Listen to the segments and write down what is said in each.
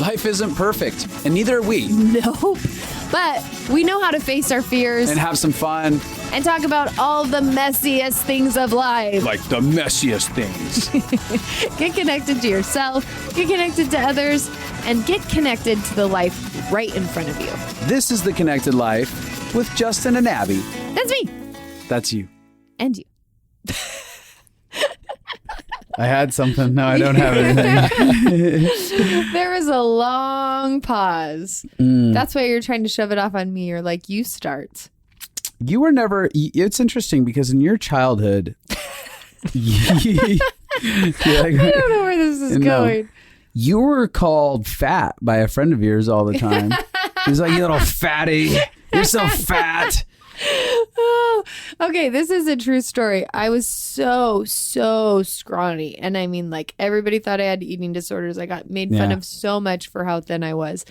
Life isn't perfect, and neither are we. Nope. But we know how to face our fears And have some fun. and talk about all the messiest things of life. Like the messiest things. Get connected to yourself, get connected to others, and get connected to the life right in front of you. This is The Connected Life with Justin and Abi. That's me. That's you. And you. I had something. No, I don't have anything. There was a long pause. That's why you're trying to shove it off on me. You're like, you start. You were never... It's interesting because in your childhood... I I don't know where this is going. You were called fat by a friend of yours all the time. He's like, you little fatty. You're so fat. Oh, okay, this is a true story. I was so scrawny. And I mean, like, everybody thought I had eating disorders. I got made fun of so much for how thin I was.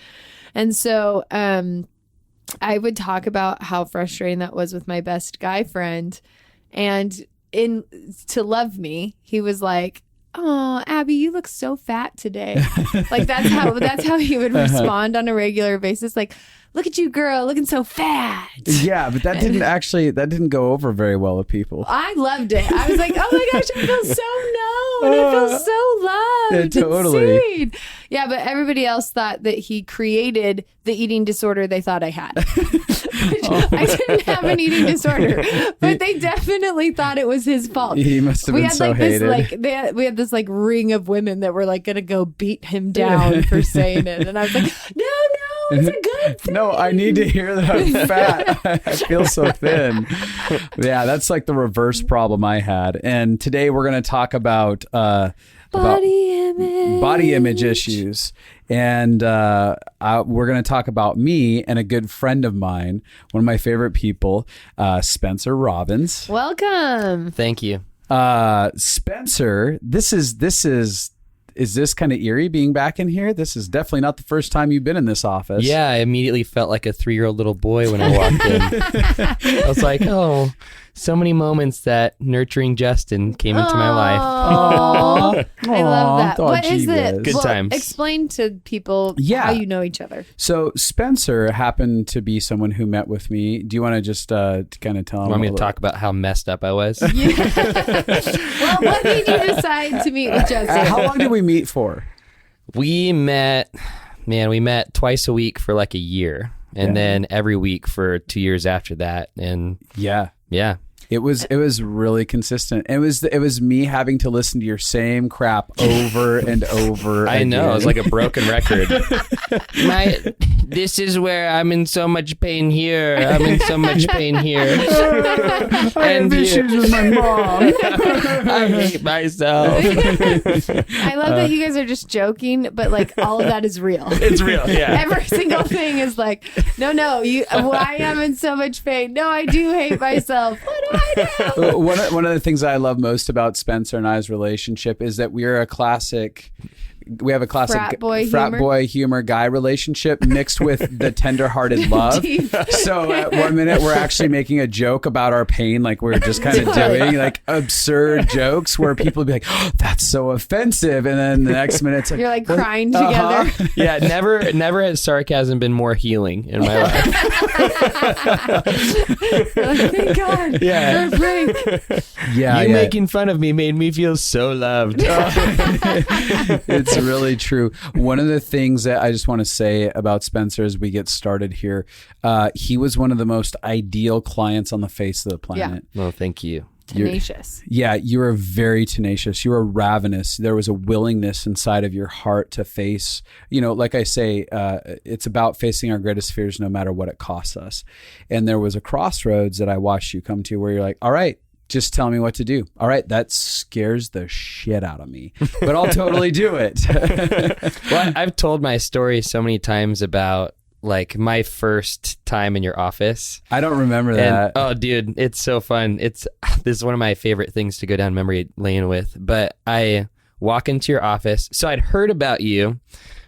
And so I would talk about how frustrating that was with my best guy friend. And to love me, he was like, "Oh, Abby, you look so fat today." Like that's how he would respond on a regular basis. Like, "Look at you, girl, looking so fat." Yeah, but that didn't go over very well with people. I loved it. I was like, "Oh my gosh, I feel so known. I feel so loved." Yeah, totally. And seen. Yeah, but everybody else thought that he created the eating disorder they thought I had. I didn't have an eating disorder, but they definitely thought it was his fault. He must have been so hated. We had this like ring of women that were like going to go beat him down for saying it, and I was like, no, it's a good thing. No, I need to hear that I'm fat. I feel so thin. Yeah, that's like the reverse problem I had. And today we're going to talk about body image issues. And we're going to talk about me and a good friend of mine, one of my favorite people, Spencer Robbins. Welcome. Thank you. Spencer, is this kind of eerie being back in here? This is definitely not the first time you've been in this office. Yeah, I immediately felt like a 3-year-old little boy when I walked in. I was like, oh, so many moments that nurturing Justin came into my life. Aww. I love that. Oh, What is gee it? whiz. Good times. Explain to people how you know each other. So Spencer happened to be someone who met with me. Do you want to just kind of tell him? You want me to talk about how messed up I was? Yeah. Well, what made you decide to meet with Justin? How long did we meet for? We met twice a week for like a year. And then every week for 2 years after that. And yeah. It was really consistent. It was me having to listen to your same crap over and over I again. know. It was like a broken record. This is where I'm in so much pain here. I'm in so much pain here. I have issues with my mom. I hate myself. I love that you guys are just joking, but like all of that is real. It's real, yeah. Every single thing is like, no, I am in so much pain. No, I do hate myself. What do I do? One of the things I love most about Spencer and I's relationship is that we have a classic frat boy humor guy relationship mixed with the tender-hearted love. So at 1 minute we're actually making a joke about our pain, like we're just kind of doing like absurd jokes where people be like, "Oh, that's so offensive," and then the next minute it's like, you're like crying together. Yeah, never has sarcasm been more healing in my life. Thank God. Yeah. For a break. Yeah, making fun of me made me feel so loved. It's really true. One of the things that I just want to say about Spencer as we get started here, he was one of the most ideal clients on the face of the planet. Yeah. Well, thank you. Tenacious. You were very tenacious. You were ravenous. There was a willingness inside of your heart to face, like I say, it's about facing our greatest fears no matter what it costs us. And there was a crossroads that I watched you come to where you're like, all right, just tell me what to do. All right, that scares the shit out of me, but I'll totally do it. Well, I've told my story so many times about like my first time in your office. I don't remember that. Oh, dude, it's so fun. This is one of my favorite things to go down memory lane with. But I walk into your office. So I'd heard about you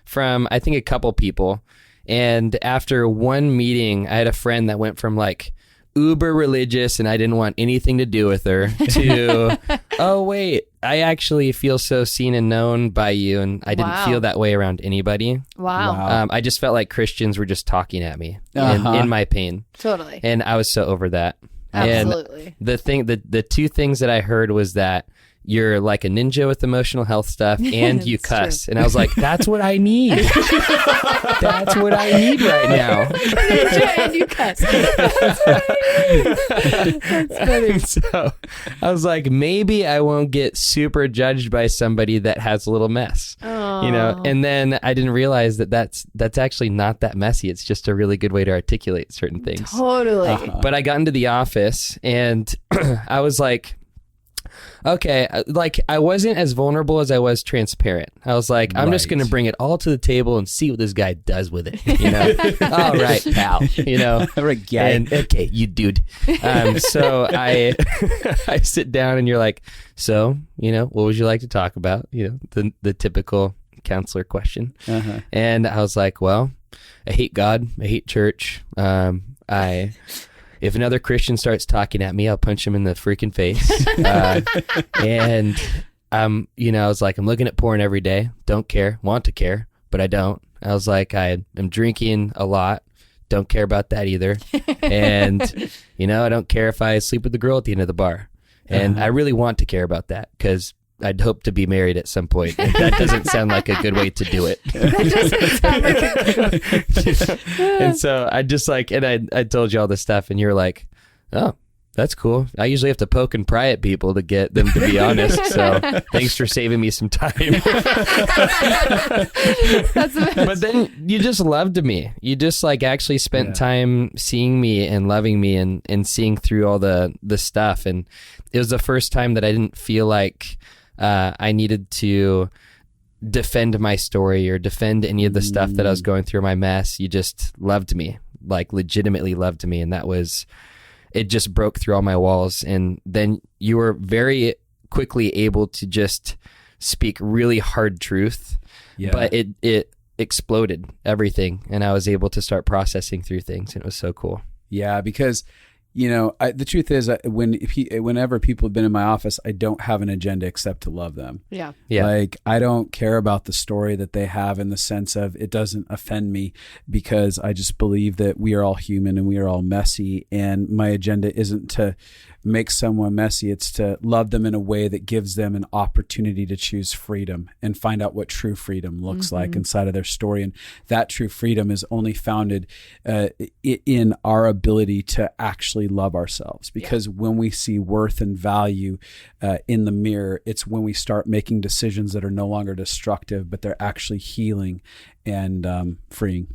from, I think, a couple people. And after one meeting, I had a friend that went from like uber religious and I didn't want anything to do with her to, oh, wait, I actually feel so seen and known by you. And I didn't feel that way around anybody. Wow. I just felt like Christians were just talking at me in my pain. Totally. And I was so over that. Absolutely. And the two things that I heard was that you're like a ninja with emotional health stuff and you cuss. True. And I was like, that's what I need. That's what I need right now. Ninja and you cuss. That's funny. So I was like, maybe I won't get super judged by somebody that has a little mess. Aww. You know, and then I didn't realize that that's actually not that messy. It's just a really good way to articulate certain things. Totally. But I got into the office and I was like, okay, like I wasn't as vulnerable as I was transparent. I was like, I'm just going to bring it all to the table and see what this guy does with it. You know, all right, pal. You know, okay, you dude. So I I sit down and you're like, so you know, what would you like to talk about? You know, the typical counselor question. And I was like, well, I hate God, I hate church. If another Christian starts talking at me, I'll punch him in the freaking face. And you know, I was like, I'm looking at porn every day. Don't care. Want to care, but I don't. I was like, I am drinking a lot. Don't care about that either. And you know, I don't care if I sleep with the girl at the end of the bar. And I really want to care about that because I'd hope to be married at some point. And that doesn't sound like a good way to do it. That doesn't sound like a good way. And so I just like, and I told you all this stuff and you're like, oh, that's cool. I usually have to poke and pry at people to get them to be honest. So thanks for saving me some time. That's the best. But then you just loved me. You just like actually spent time seeing me and loving me and seeing through all the stuff. And it was the first time that I didn't feel like I needed to defend my story or defend any of the stuff that I was going through, my mess. You just loved me, like legitimately loved me. And that was, it just broke through all my walls. And then you were very quickly able to just speak really hard truth, but it exploded everything. And I was able to start processing through things. And it was so cool. Yeah, because you know, the truth is, whenever people have been in my office, I don't have an agenda except to love them. Yeah. Like, I don't care about the story that they have in the sense of it doesn't offend me because I just believe that we are all human and we are all messy. And my agenda isn't to make someone messy. It's to love them in a way that gives them an opportunity to choose freedom and find out what true freedom looks like inside of their story. And that true freedom is only founded in our ability to actually love ourselves. Because when we see worth and value in the mirror, it's when we start making decisions that are no longer destructive, but they're actually healing and freeing.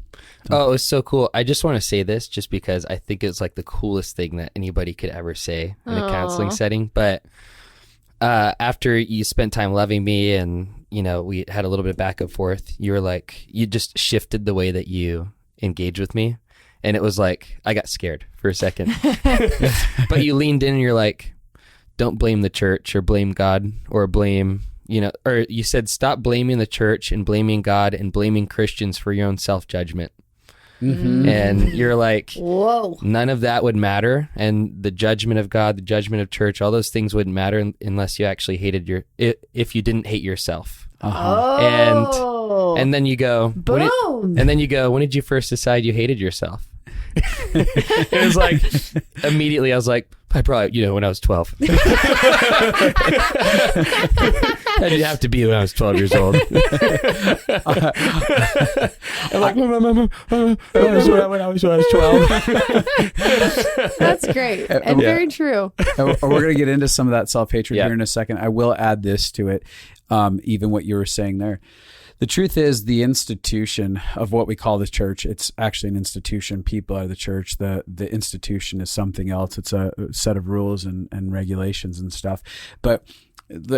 Oh, it was so cool. I just want to say this just because I think it's like the coolest thing that anybody could ever say in a counseling setting. But after you spent time loving me and, you know, we had a little bit of back and forth, you were like, you just shifted the way that you engage with me. And it was like, I got scared for a second. But you leaned in and you're like, don't blame the church or blame God or blame, you know, or you said, stop blaming the church and blaming God and blaming Christians for your own self-judgment. And you're like, whoa, none of that would matter. And the judgment of God, the judgment of church, all those things wouldn't matter unless you actually hated if you didn't hate yourself. And then you go, boom. And then you go, when did you first decide you hated yourself? It was like, immediately I was like, I probably, you know, when I was 12. That didn't have to be when I was 12 years old. I'm like, when I was 12. That's great and very true. We're going to get into some of that self-hatred here in a second. I will add this to it, even what you were saying there. The truth is, the institution of what we call the church, it's actually an institution. People are the church. The institution is something else. It's a set of rules and regulations and stuff. But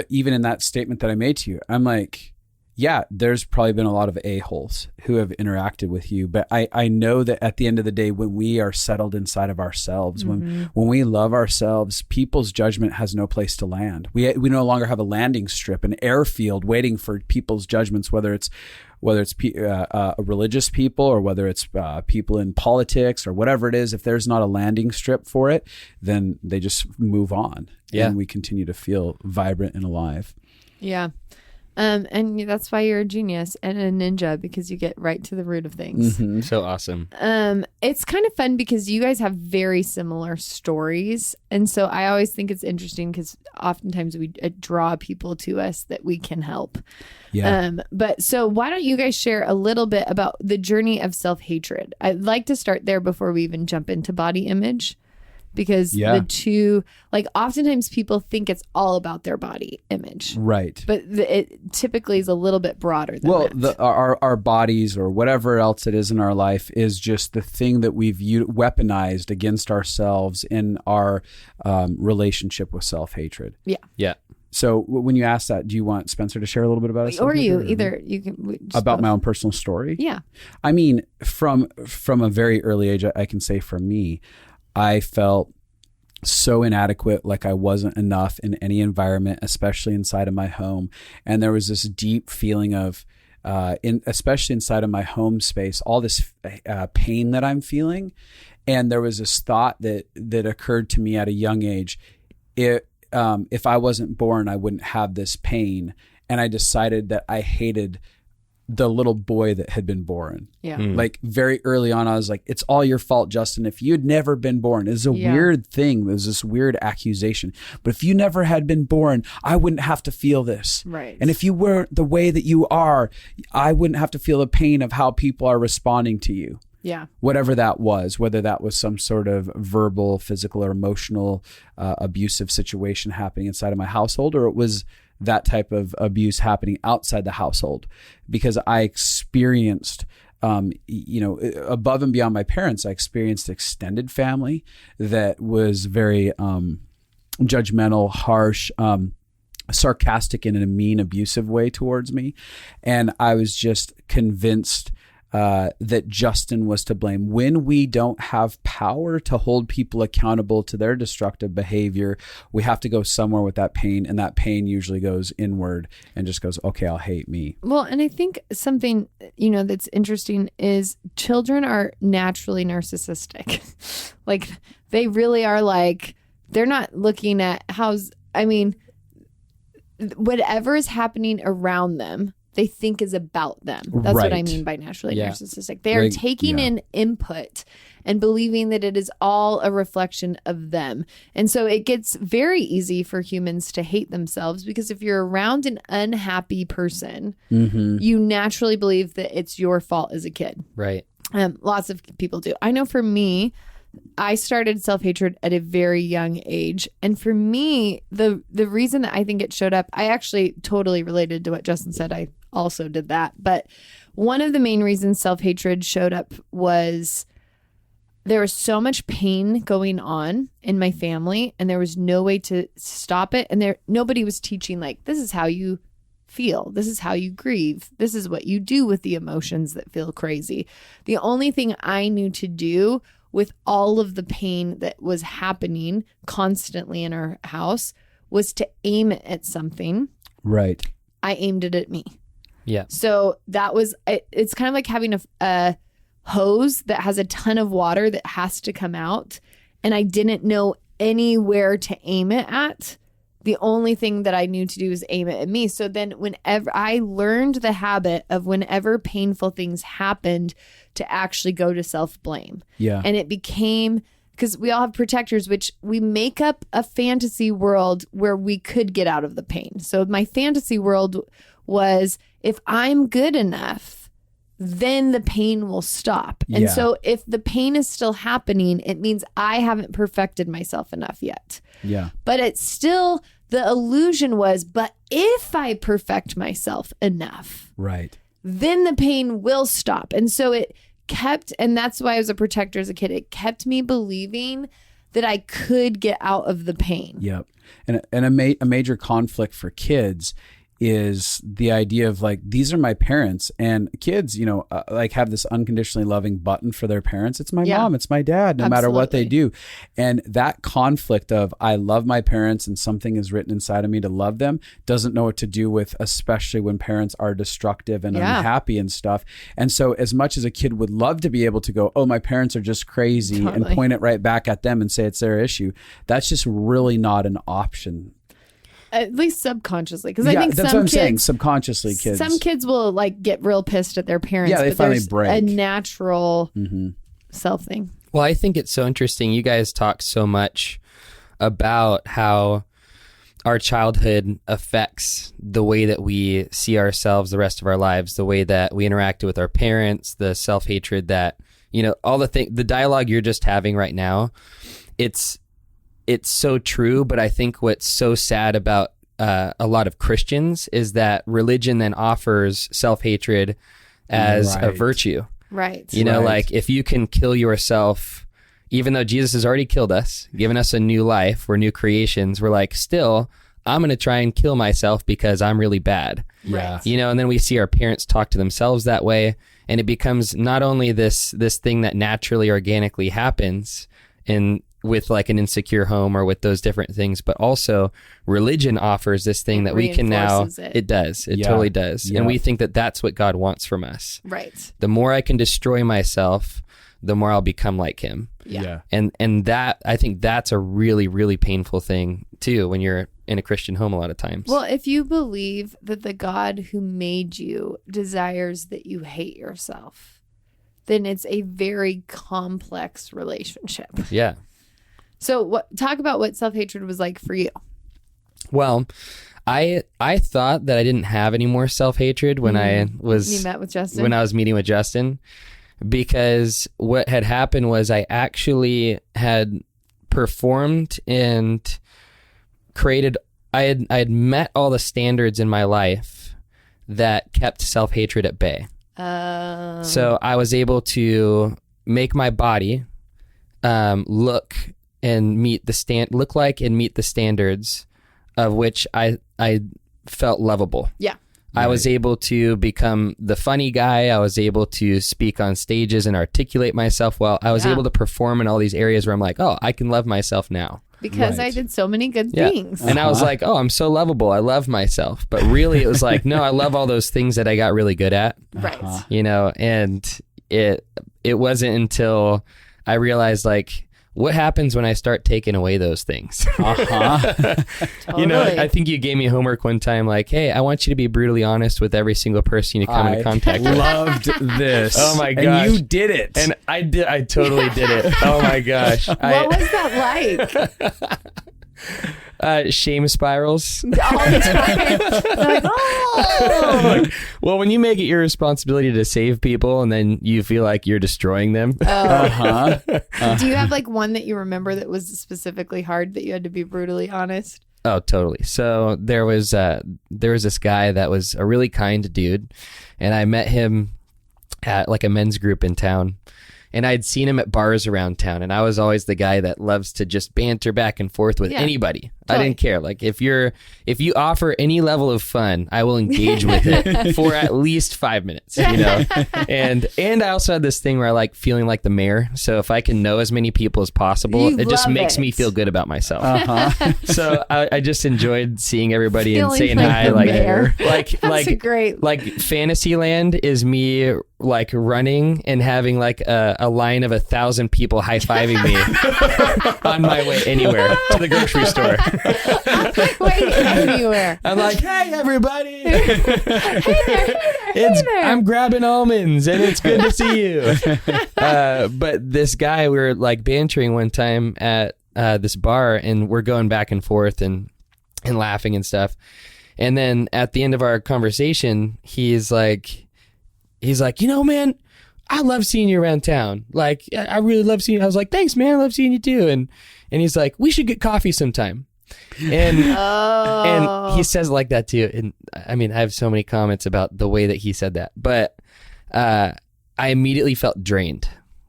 even in that statement that I made to you, I'm like, yeah, there's probably been a lot of a-holes who have interacted with you. But I know that at the end of the day, when we are settled inside of ourselves, when we love ourselves, people's judgment has no place to land. We no longer have a landing strip, an airfield waiting for people's judgments, whether it's whether it's religious people or whether it's people in politics or whatever it is, if there's not a landing strip for it, then they just move on. Yeah. And we continue to feel vibrant and alive. Yeah. And that's why you're a genius and a ninja, because you get right to the root of things. Mm-hmm. So awesome. It's kind of fun because you guys have very similar stories. And so I always think it's interesting because oftentimes we draw people to us that we can help. Yeah. But so why don't you guys share a little bit about the journey of self-hatred? I'd like to start there before we even jump into body image. Because the two, like oftentimes people think it's all about their body image. Right. But it typically is a little bit broader than that. Our bodies or whatever else it is in our life is just the thing that we've weaponized against ourselves in our relationship with self-hatred. Yeah. Yeah. So when you ask that, do you want Spencer to share a little bit about it? Or you, either you can. About my own personal story? Yeah. I mean, from a very early age, I can say for me, I felt so inadequate, like I wasn't enough in any environment, especially inside of my home. And there was this deep feeling of, especially inside of my home space, all this pain that I'm feeling. And there was this thought that occurred to me at a young age. If I wasn't born, I wouldn't have this pain. And I decided that I hated the little boy that had been born. Yeah. Like very early on, I was like, it's all your fault, Justin. If you'd never been born, it's a weird thing. There's this weird accusation. But if you never had been born, I wouldn't have to feel this. Right. And if you weren't the way that you are, I wouldn't have to feel the pain of how people are responding to you. Yeah. Whatever that was, whether that was some sort of verbal, physical, or emotional abusive situation happening inside of my household, or it was that type of abuse happening outside the household, because I experienced, above and beyond my parents, I experienced extended family that was very judgmental, harsh, sarcastic in a mean, abusive way towards me. And I was just convinced that Justin was to blame. When we don't have power to hold people accountable to their destructive behavior, we have to go somewhere with that pain, and that pain usually goes inward and just goes, okay, I'll hate me. Well, and I think something, that's interesting is children are naturally narcissistic. Like they really are, like, they're not looking at whatever is happening around them, they think is about them. That's what I mean by naturally narcissistic. They are taking in input and believing that it is all a reflection of them. And so it gets very easy for humans to hate themselves, because if you're around an unhappy person, you naturally believe that it's your fault as a kid. Right. Lots of people do. I know for me, I started self-hatred at a very young age. And for me, the reason that I think it showed up, I actually totally related to what Justin said. I also did that. But one of the main reasons self-hatred showed up was there was so much pain going on in my family, and there was no way to stop it. And nobody was teaching, like, this is how you feel. This is how you grieve. This is what you do with the emotions that feel crazy. The only thing I knew to do with all of the pain that was happening constantly in our house was to aim it at something. Right. I aimed it at me. Yeah. So that was, it's kind of like having a hose that has a ton of water that has to come out, and I didn't know anywhere to aim it at. The only thing that I knew to do was aim it at me. So then whenever I learned the habit of whenever painful things happened to actually go to self-blame. Yeah. And it became, because we all have protectors, which we make up a fantasy world where we could get out of the pain. So my fantasy world was, if I'm good enough, then the pain will stop. And so if the pain is still happening, it means I haven't perfected myself enough yet. Yeah. But it's still, the illusion was, but if I perfect myself enough, right, then the pain will stop. And so it kept, and that's why I was a protector as a kid. It kept me believing that I could get out of the pain. Yep. And a major conflict for kids is the idea of like, these are my parents, and kids, like have this unconditionally loving button for their parents. It's my mom, it's my dad, no matter what they do. And that conflict of I love my parents and something is written inside of me to love them doesn't know what to do with, especially when parents are destructive and unhappy and stuff. And so as much as a kid would love to be able to go, oh, my parents are just crazy, and point it right back at them and say it's their issue, that's just really not an option. At least subconsciously, because I think that's what I'm saying. Subconsciously, kids. Some kids will like get real pissed at their parents. Yeah, they finally break. A natural self thing. Well, I think it's so interesting. You guys talk so much about how our childhood affects the way that we see ourselves the rest of our lives, the way that we interact with our parents, the self-hatred that, all the dialogue you're just having right now. It's so true, but I think what's so sad about a lot of Christians is that religion then offers self-hatred as a virtue. Right. Like if you can kill yourself, even though Jesus has already killed us, given us a new life, we're new creations, we're like, still, I'm going to try and kill myself because I'm really bad. Yeah. And then we see our parents talk to themselves that way, and it becomes not only this thing that naturally, organically happens with like an insecure home or with those different things, but also religion offers this thing that we can now, it does, it totally does. And we think that that's what God wants from us. Right. The more I can destroy myself, the more I'll become like him. Yeah. And that, I think that's a really, really painful thing too, when you're in a Christian home a lot of times. Well, if you believe that the God who made you desires that you hate yourself, then it's a very complex relationship. Yeah. So talk about what self-hatred was like for you. Well, I thought that I didn't have any more self-hatred when You met with Justin? When I was meeting with Justin, because what had happened was I actually had performed and created, I had met all the standards in my life that kept self-hatred at bay. So I was able to make my body look like and meet the standards of which I felt lovable. Yeah. I was able to become the funny guy. I was able to speak on stages and articulate myself well. I was able to perform in all these areas where I'm like, oh, I can love myself now. Because I did so many good things. And I was like, oh, I'm so lovable. I love myself. But really it was like, no, I love all those things that I got really good at. Right. And it wasn't until I realized like, what happens when I start taking away those things? Totally. I think you gave me homework one time, like, hey, I want you to be brutally honest with every single person you come into contact with. Loved this. Oh my gosh. And you did it. And I did. I totally did it. Oh my gosh. What was that like? Shame spirals. All the time. Like, oh. Well, when you make it your responsibility to save people and then you feel like you're destroying them. Do you have like one that you remember that was specifically hard that you had to be brutally honest? Oh, totally. So there was this guy that was a really kind dude, and I met him at like a men's group in town. And I'd seen him at bars around town, and I was always the guy that loves to just banter back and forth with anybody. Totally. I didn't care. Like if you offer any level of fun, I will engage with it for at least 5 minutes, And I also had this thing where I like feeling like the mayor. So if I can know as many people as possible, it just makes me feel good about myself. So I just enjoyed seeing everybody feeling and saying hi. Like great. Like Fantasyland is me like running and having like a line of 1,000 people high-fiving me on my way anywhere to the grocery store. On my way anywhere. I'm like, hey everybody. Hey there. I'm grabbing almonds and it's good to see you. But this guy, we were like bantering one time at this bar, and we're going back and forth and laughing and stuff. And then at the end of our conversation, he's like, man, I love seeing you around town. Like, I really love seeing you. I was like, thanks, man. I love seeing you too. And he's like, we should get coffee sometime. And and he says it like that too. And I mean, I have so many comments about the way that he said that, but I immediately felt drained.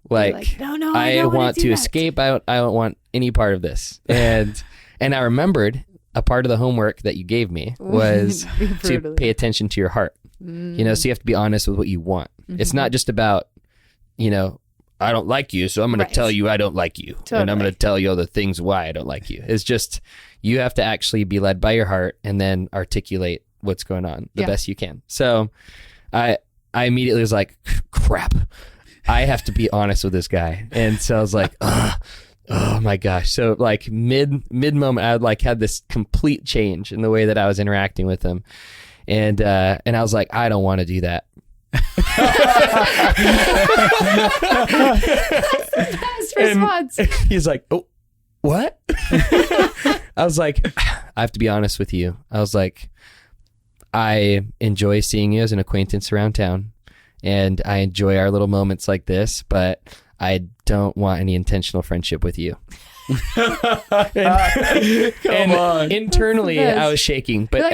Like no, I want to escape. I don't want any part of this. And I remembered a part of the homework that you gave me was to pay attention to your heart. You know, so you have to be honest with what you want. It's not just about, you know, I don't like you, so I'm going to tell you I don't like you. Totally. And I'm going to tell you all the things why I don't like you. It's just, you have to actually be led by your heart and then articulate what's going on the best you can. So I immediately was like, crap, I have to be honest with this guy. And so I was like, oh my gosh. So like mid moment, I like had this complete change in the way that I was interacting with him. And I was like, I don't want to do that. Best response. And he's like, oh, what? I was like, I have to be honest with you. I was like, I enjoy seeing you as an acquaintance around town, and I enjoy our little moments like this, but I don't want any intentional friendship with you. Come on. Internally, I was shaking, but like,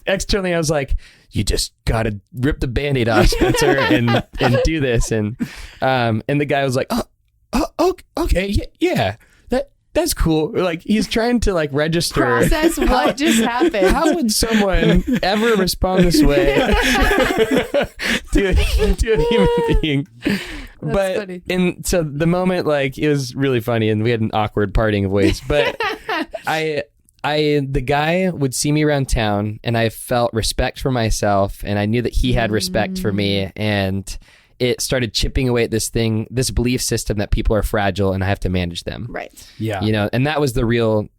externally, I was like, you just gotta rip the Band-Aid off, Spencer, and do this. And the guy was like, oh, okay, yeah, that's cool. Like, he's trying to like register, process what just happened. How would someone ever respond this way to a human being? That's funny. And so the moment, like, it was really funny, and we had an awkward parting of ways. But the guy would see me around town, and I felt respect for myself, and I knew that he had respect for me, and it started chipping away at this belief system that people are fragile and I have to manage them. Right. Yeah. You know, and that was the real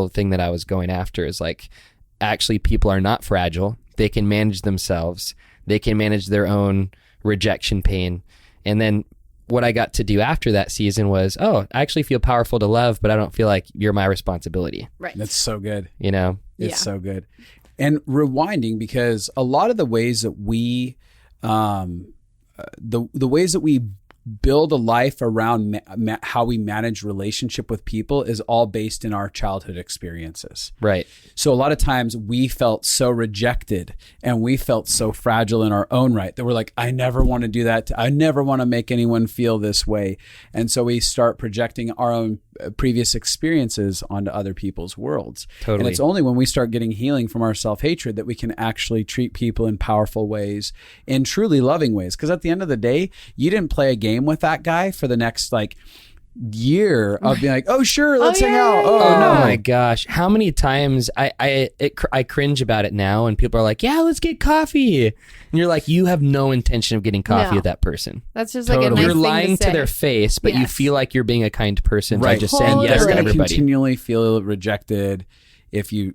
thing that I was going after, is like, actually people are not fragile. They can manage themselves. They can manage their own rejection pain. And then what I got to do after that season was, I actually feel powerful to love, but I don't feel like you're my responsibility. Right. That's so good. You know? It's so good. And rewinding, because a lot of the ways that we the ways that we build a life around how we manage relationship with people is all based in our childhood experiences. Right. So a lot of times we felt so rejected and we felt so fragile in our own right that we're like, I never want to do that. I never want to make anyone feel this way. And so we start projecting our own previous experiences onto other people's worlds. Totally. And it's only when we start getting healing from our self-hatred that we can actually treat people in powerful ways, in truly loving ways. Because at the end of the day, you didn't play a game with that guy for the next year of being like, oh sure, let's hang out. Oh no, my gosh, how many times I cringe about it now, and people are like, yeah, let's get coffee, and you're like, you have no intention of getting coffee with that person. That's just like a nice you're thing lying to their face, but you feel like you're being a kind person by just saying yes to everybody. You're going to continually feel rejected if you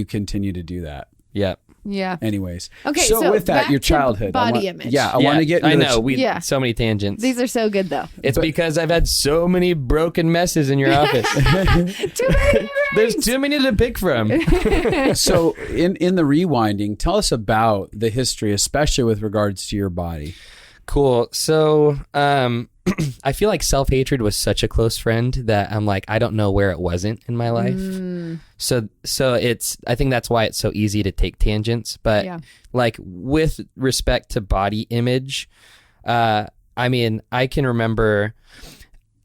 continue to do that. Yeah. Anyways. Okay. So with that, your childhood. Body image. Yeah. I want to get into so many tangents. These are so good though. It's because I've had so many broken messes in your office. Too many. There's too many to pick from. So in the rewinding, tell us about the history, especially with regards to your body. Cool. So I feel like self-hatred was such a close friend that I'm like, I don't know where it wasn't in my life. So I think that's why it's so easy to take tangents. But like with respect to body image, I mean, I can remember,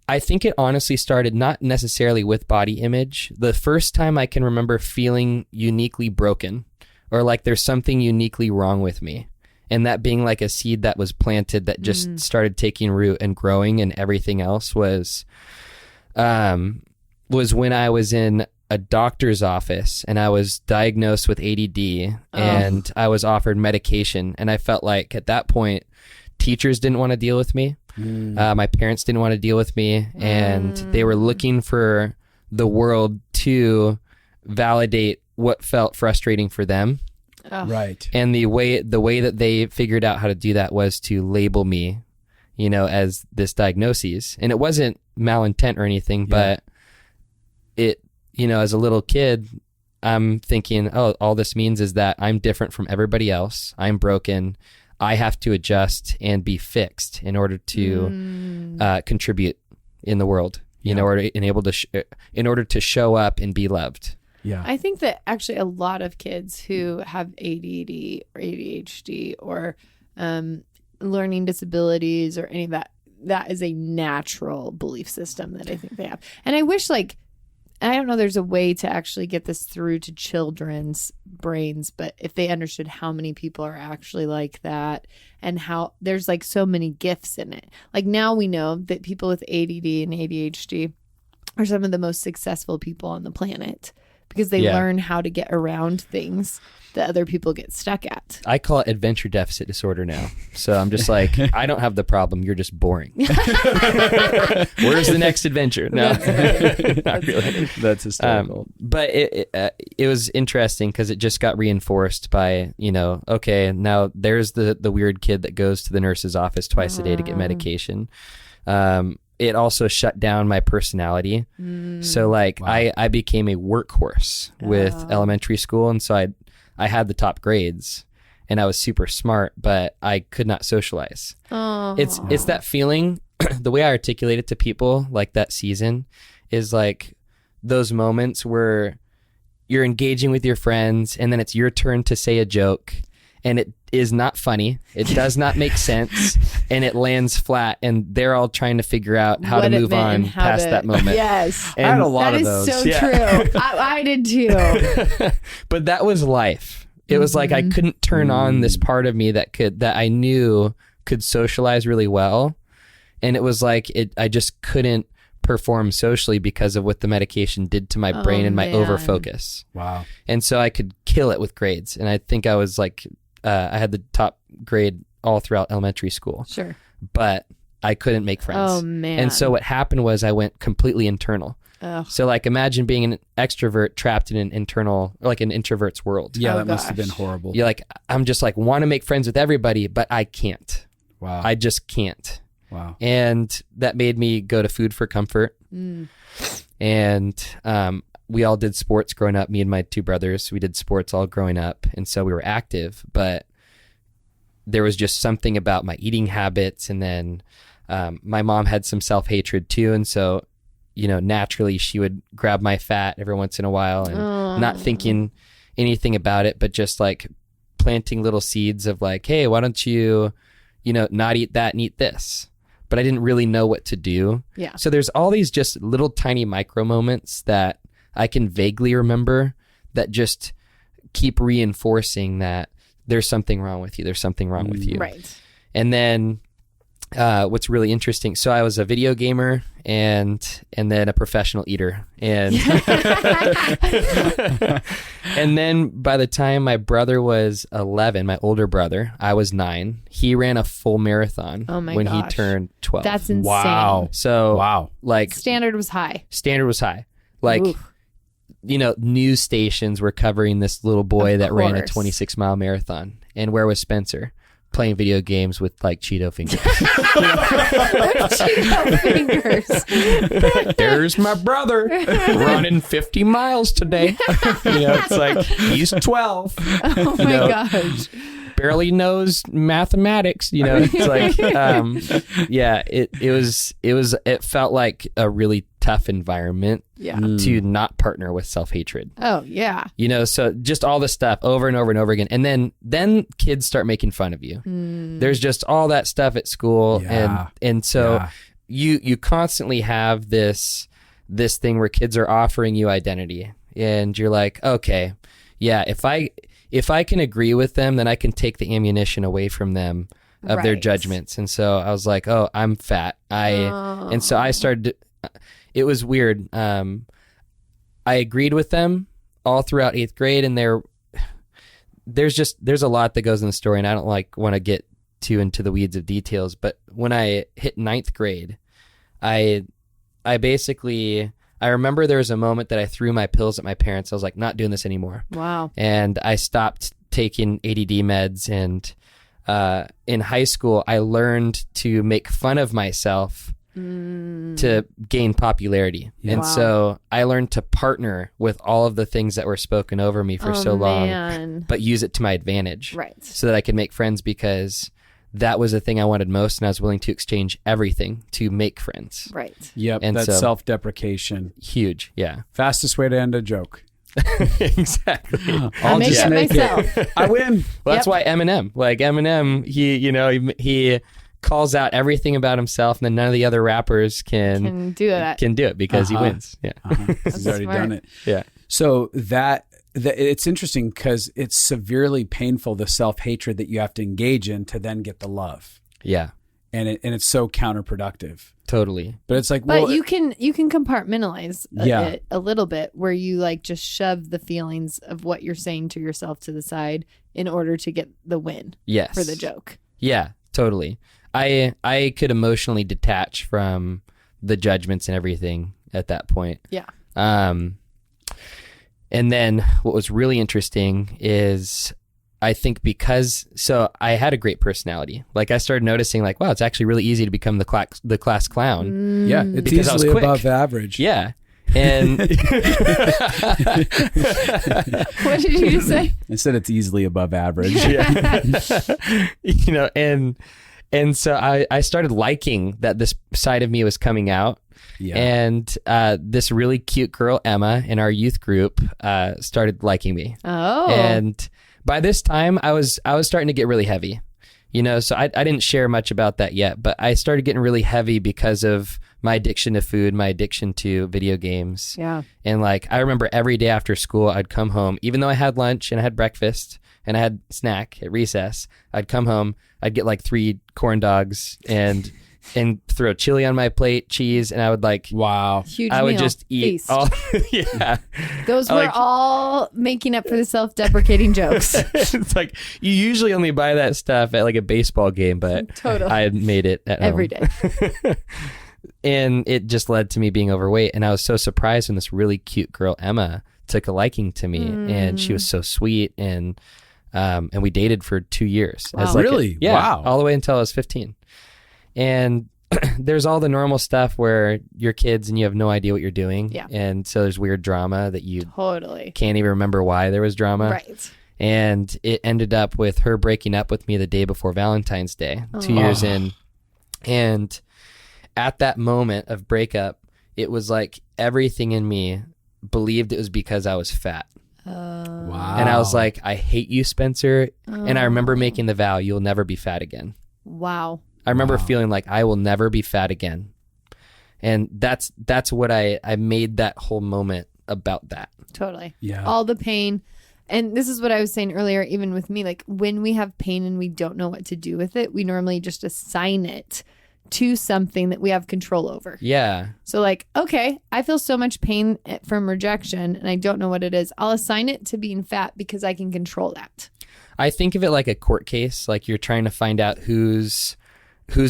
I think it honestly started not necessarily with body image. The first time I can remember feeling uniquely broken, or like there's something uniquely wrong with me. And that being like a seed that was planted that just started taking root and growing, and everything else was when I was in a doctor's office and I was diagnosed with ADD and I was offered medication. And I felt like at that point, teachers didn't want to deal with me. My parents didn't want to deal with me, and they were looking for the world to validate what felt frustrating for them. Right. And the way that they figured out how to do that was to label me, as this diagnosis. And it wasn't malintent or anything, but it, as a little kid, I'm thinking, all this means is that I'm different from everybody else. I'm broken. I have to adjust and be fixed in order to contribute in the world, in order to show up and be loved. Yeah. I think that actually a lot of kids who have ADD or ADHD or learning disabilities or any of that is a natural belief system that I think they have. And I wish I don't know there's a way to actually get this through to children's brains, but if they understood how many people are actually like that and how there's like so many gifts in it. Like now we know that people with ADD and ADHD are some of the most successful people on the planet because they learn how to get around things that other people get stuck at. I call it adventure deficit disorder now. So I'm just like, I don't have the problem. You're just boring. Where's the next adventure? No, not really. That's hysterical. But it was interesting because it just got reinforced by, okay, now there's the weird kid that goes to the nurse's office twice a day to get medication. It also shut down my personality. So like I became a workhorse with elementary school. And so I had the top grades and I was super smart, but I could not socialize. It's that feeling, the way I articulate it to people like that season is like those moments where you're engaging with your friends and then it's your turn to say a joke and it is not funny. It does not make sense and it lands flat and they're all trying to figure out how to move on past that moment. Yes. And I had a lot of those. That is so true. I did too. But that was life. It was like I couldn't turn on this part of me that I knew could socialize really well. And it was like I just couldn't perform socially because of what the medication did to my brain and my overfocus. Wow. And so I could kill it with grades. And I think I was like, I had the top grade all throughout elementary school. Sure. But I couldn't make friends. Oh, man. And so what happened was I went completely internal. Ugh. So like imagine being an extrovert trapped in an internal, like an introvert's world. Yeah, that must have been horrible. You're like, I'm just like, want to make friends with everybody, but I can't. Wow. I just can't. Wow. And that made me go to Food for Comfort. And we all did sports growing up. Me and my two brothers, we did sports all growing up. And so we were active, but there was just something about my eating habits. And then my mom had some self-hatred too. And so, naturally she would grab my fat every once in a while and not thinking anything about it, but just like planting little seeds of like, hey, why don't you, not eat that and eat this? But I didn't really know what to do. Yeah. So there's all these just little tiny micro moments that I can vaguely remember that just keep reinforcing that there's something wrong with you. There's something wrong with you. Right. And then what's really interesting, so I was a video gamer and then a professional eater. And and then by the time my brother was 11, my older brother, I was 9. He ran a full marathon when he turned 12. That's insane. Wow. So like standard was high. Like, oof. News stations were covering this little boy that ran a 26-mile marathon. And where was Spencer? Playing video games with like Cheeto fingers. Cheeto fingers. There's my brother running 50 miles today. It's like he's 12. Oh my gosh. Barely knows mathematics. It's like, it felt like a really tough environment to not partner with self-hatred. Oh yeah. So just all this stuff over and over and over again. And then kids start making fun of you. There's just all that stuff at school. And so you constantly have this thing where kids are offering you identity and you're like, okay, yeah, if I can agree with them, then I can take the ammunition away from them of their judgments. And so I was like, oh, I'm fat. And so I started it was weird. I agreed with them all throughout 8th grade, and there's a lot that goes in the story, and I don't want to get too into the weeds of details. But when I hit 9th grade, I remember there was a moment that I threw my pills at my parents. I was like, not doing this anymore. Wow. And I stopped taking ADD meds. And in high school, I learned to make fun of myself to gain popularity. Yeah. And so I learned to partner with all of the things that were spoken over me for so long, but use it to my advantage. Right. So that I could make friends, because that was the thing I wanted most, and I was willing to exchange everything to make friends. Right. Yep. And that's self-deprecation. Huge. Yeah. Fastest way to end a joke. Exactly. I'll make it myself. I win. Well, that's why Eminem, he calls out everything about himself, and then none of the other rappers can do it because he wins. Yeah, he's already done it. Yeah. So that it's interesting because it's severely painful, the self-hatred that you have to engage in to then get the love. Yeah. And it's so counterproductive. Totally. But it's like, but you can compartmentalize it a little bit, where you like just shove the feelings of what you're saying to yourself to the side in order to get the win. Yes. For the joke. Yeah, totally. I could emotionally detach from the judgments and everything at that point. Yeah. And then what was really interesting is, I think so I had a great personality. Like I started noticing like, wow, it's actually really easy to become the class clown. Yeah, it's easily above average. Yeah. And what did you just say? I said it's easily above average. And so I started liking that this side of me was coming out. Yeah. And this really cute girl, Emma, in our youth group, started liking me. Oh. And by this time, I was starting to get really heavy, so I didn't share much about that yet, but I started getting really heavy because of my addiction to food, my addiction to video games. Yeah. And like, I remember every day after school, I'd come home, even though I had lunch and I had breakfast and I had snack at recess, I'd come home, I'd get like 3 corn dogs and throw chili on my plate, cheese, and I would like, wow, huge I would meal. just eat Feast. all. Yeah, those were all making up for the self-deprecating jokes. It's like you usually only buy that stuff at like a baseball game, but totally. I had made it at every home. day. And it just led to me being overweight, and I was so surprised when this really cute girl Emma took a liking to me, and she was so sweet, and we dated for 2 years. Wow. As like really? Wow. All the way until I was 15. And there's all the normal stuff where you're kids and you have no idea what you're doing. Yeah. And so there's weird drama that you totally can't even remember why there was drama. Right. And it ended up with her breaking up with me the day before Valentine's Day, 2 years in. And at that moment of breakup, it was like everything in me believed it was because I was fat. Wow. And I was like, I hate you, Spencer. And I remember making the vow, you'll never be fat again. Wow. I remember feeling like I will never be fat again. And that's what I made that whole moment about that. Totally. Yeah. All the pain. And this is what I was saying earlier, even with me, like when we have pain and we don't know what to do with it, we normally just assign it to something that we have control over. Yeah. So like, okay, I feel so much pain from rejection and I don't know what it is. I'll assign it to being fat because I can control that. I think of it like a court case, like you're trying to find out who's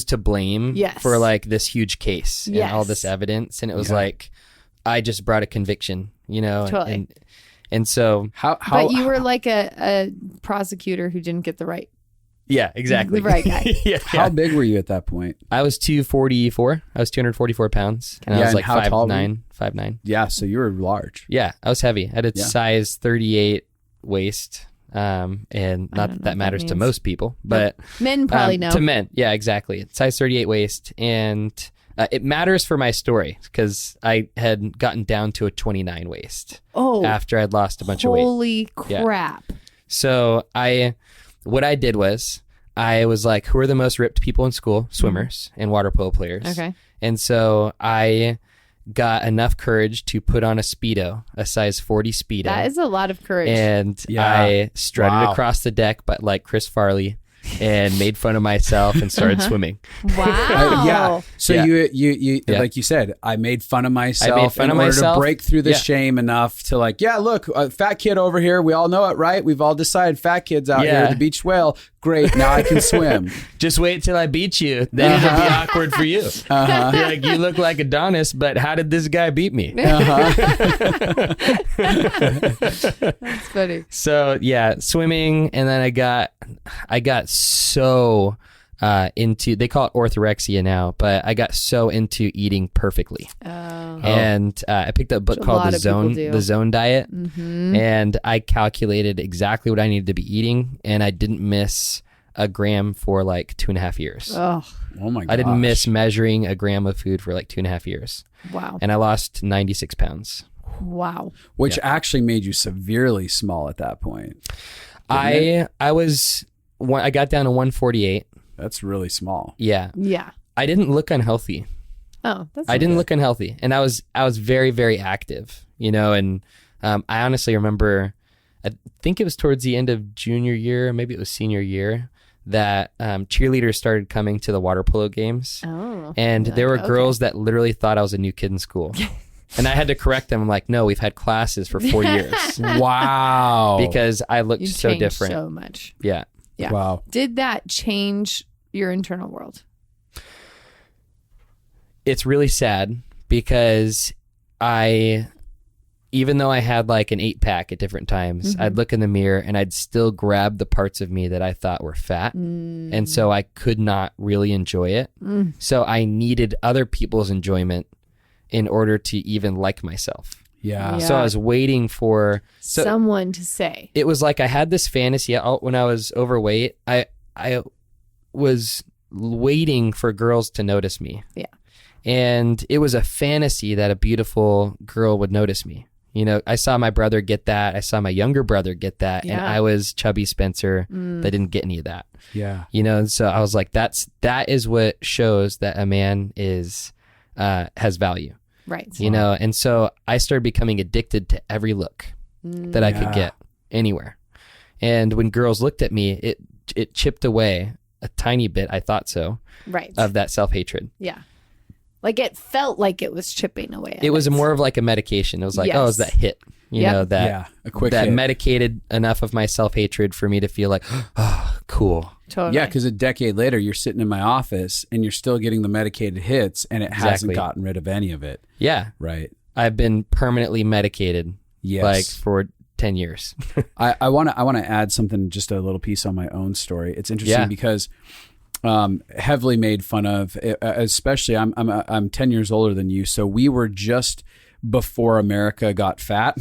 to blame for like this huge case and all this evidence. And it was like, I just brought a conviction, Totally. And so but you were like a prosecutor who didn't get the right. Yeah, exactly. The right guy. How big were you at that point? I was 244. I was 244 pounds. And I was like 5'9". Yeah, so you were large. Yeah, I was heavy. I had a size 38 waist. And not that matters to most people, but men probably know. To men, yeah, exactly. Size 38 waist, and it matters for my story because I had gotten down to a 29 waist. After I'd lost a bunch of weight. Holy crap! Yeah. So what I did was I was like, who are the most ripped people in school? Swimmers and water polo players. Okay, and so I got enough courage to put on a Speedo, a size 40 Speedo. That is a lot of courage. And I strutted across the deck, but like Chris Farley, and made fun of myself and started swimming. Wow. So you like you said, I made fun of myself in order to break through the shame enough to like, look, a fat kid over here. We all know it, right? We've all decided fat kids out here, the beach whale. Great. Now I can swim. Just wait till I beat you. Then it'll be awkward for you. You're like, you look like Adonis, but how did this guy beat me? That's funny. So swimming, and then I got so into, they call it orthorexia now, but I got so into eating perfectly. And I picked up a book called The Zone Diet, and I calculated exactly what I needed to be eating, and I didn't miss a gram for like 2.5 years. Oh my gosh. I didn't miss measuring a gram of food for like 2.5 years. Wow. And I lost 96 pounds. Wow. Which actually made you severely small at that point. I got down to 148. That's really small. Yeah. Yeah. I didn't look unhealthy. Oh, that's I didn't look unhealthy, and I was very, very active, and I honestly remember, I think it was towards the end of junior year, maybe it was senior year, that cheerleaders started coming to the water polo games. Oh. And there were girls that literally thought I was a new kid in school. And I had to correct them. I'm like, no, we've had classes for 4 years. Wow. Because I looked so changed different. So much. Yeah. Yeah. Wow. Did that change your internal world? It's really sad because even though I had like an 8-pack at different times, I'd look in the mirror and I'd still grab the parts of me that I thought were fat. And so I could not really enjoy it. So I needed other people's enjoyment in order to even like myself. Yeah. So I was waiting for someone to say. It was like I had this fantasy when I was overweight. I was waiting for girls to notice me. Yeah. And it was a fantasy that a beautiful girl would notice me. I saw my brother get that. I saw my younger brother get that. Yeah. And I was chubby Spencer that didn't get any of that. Yeah. And so I was like, that is what shows that a man has value. Right. And so I started becoming addicted to every look that I could get anywhere. And when girls looked at me, it chipped away a tiny bit, I thought so, of that self-hatred. Yeah. Like it felt like it was chipping away. It was more of like a medication. It was like, oh, it's that hit, a quick hit. Medicated enough of my self-hatred for me to feel like, oh, cool. Totally. Yeah, because a decade later, you're sitting in my office and you're still getting the medicated hits and it hasn't gotten rid of any of it. Yeah. Right. I've been permanently medicated like for 10 years. I want to add something, just a little piece on my own story. It's interesting because heavily made fun of, especially I'm 10 years older than you. So we were just before America got fat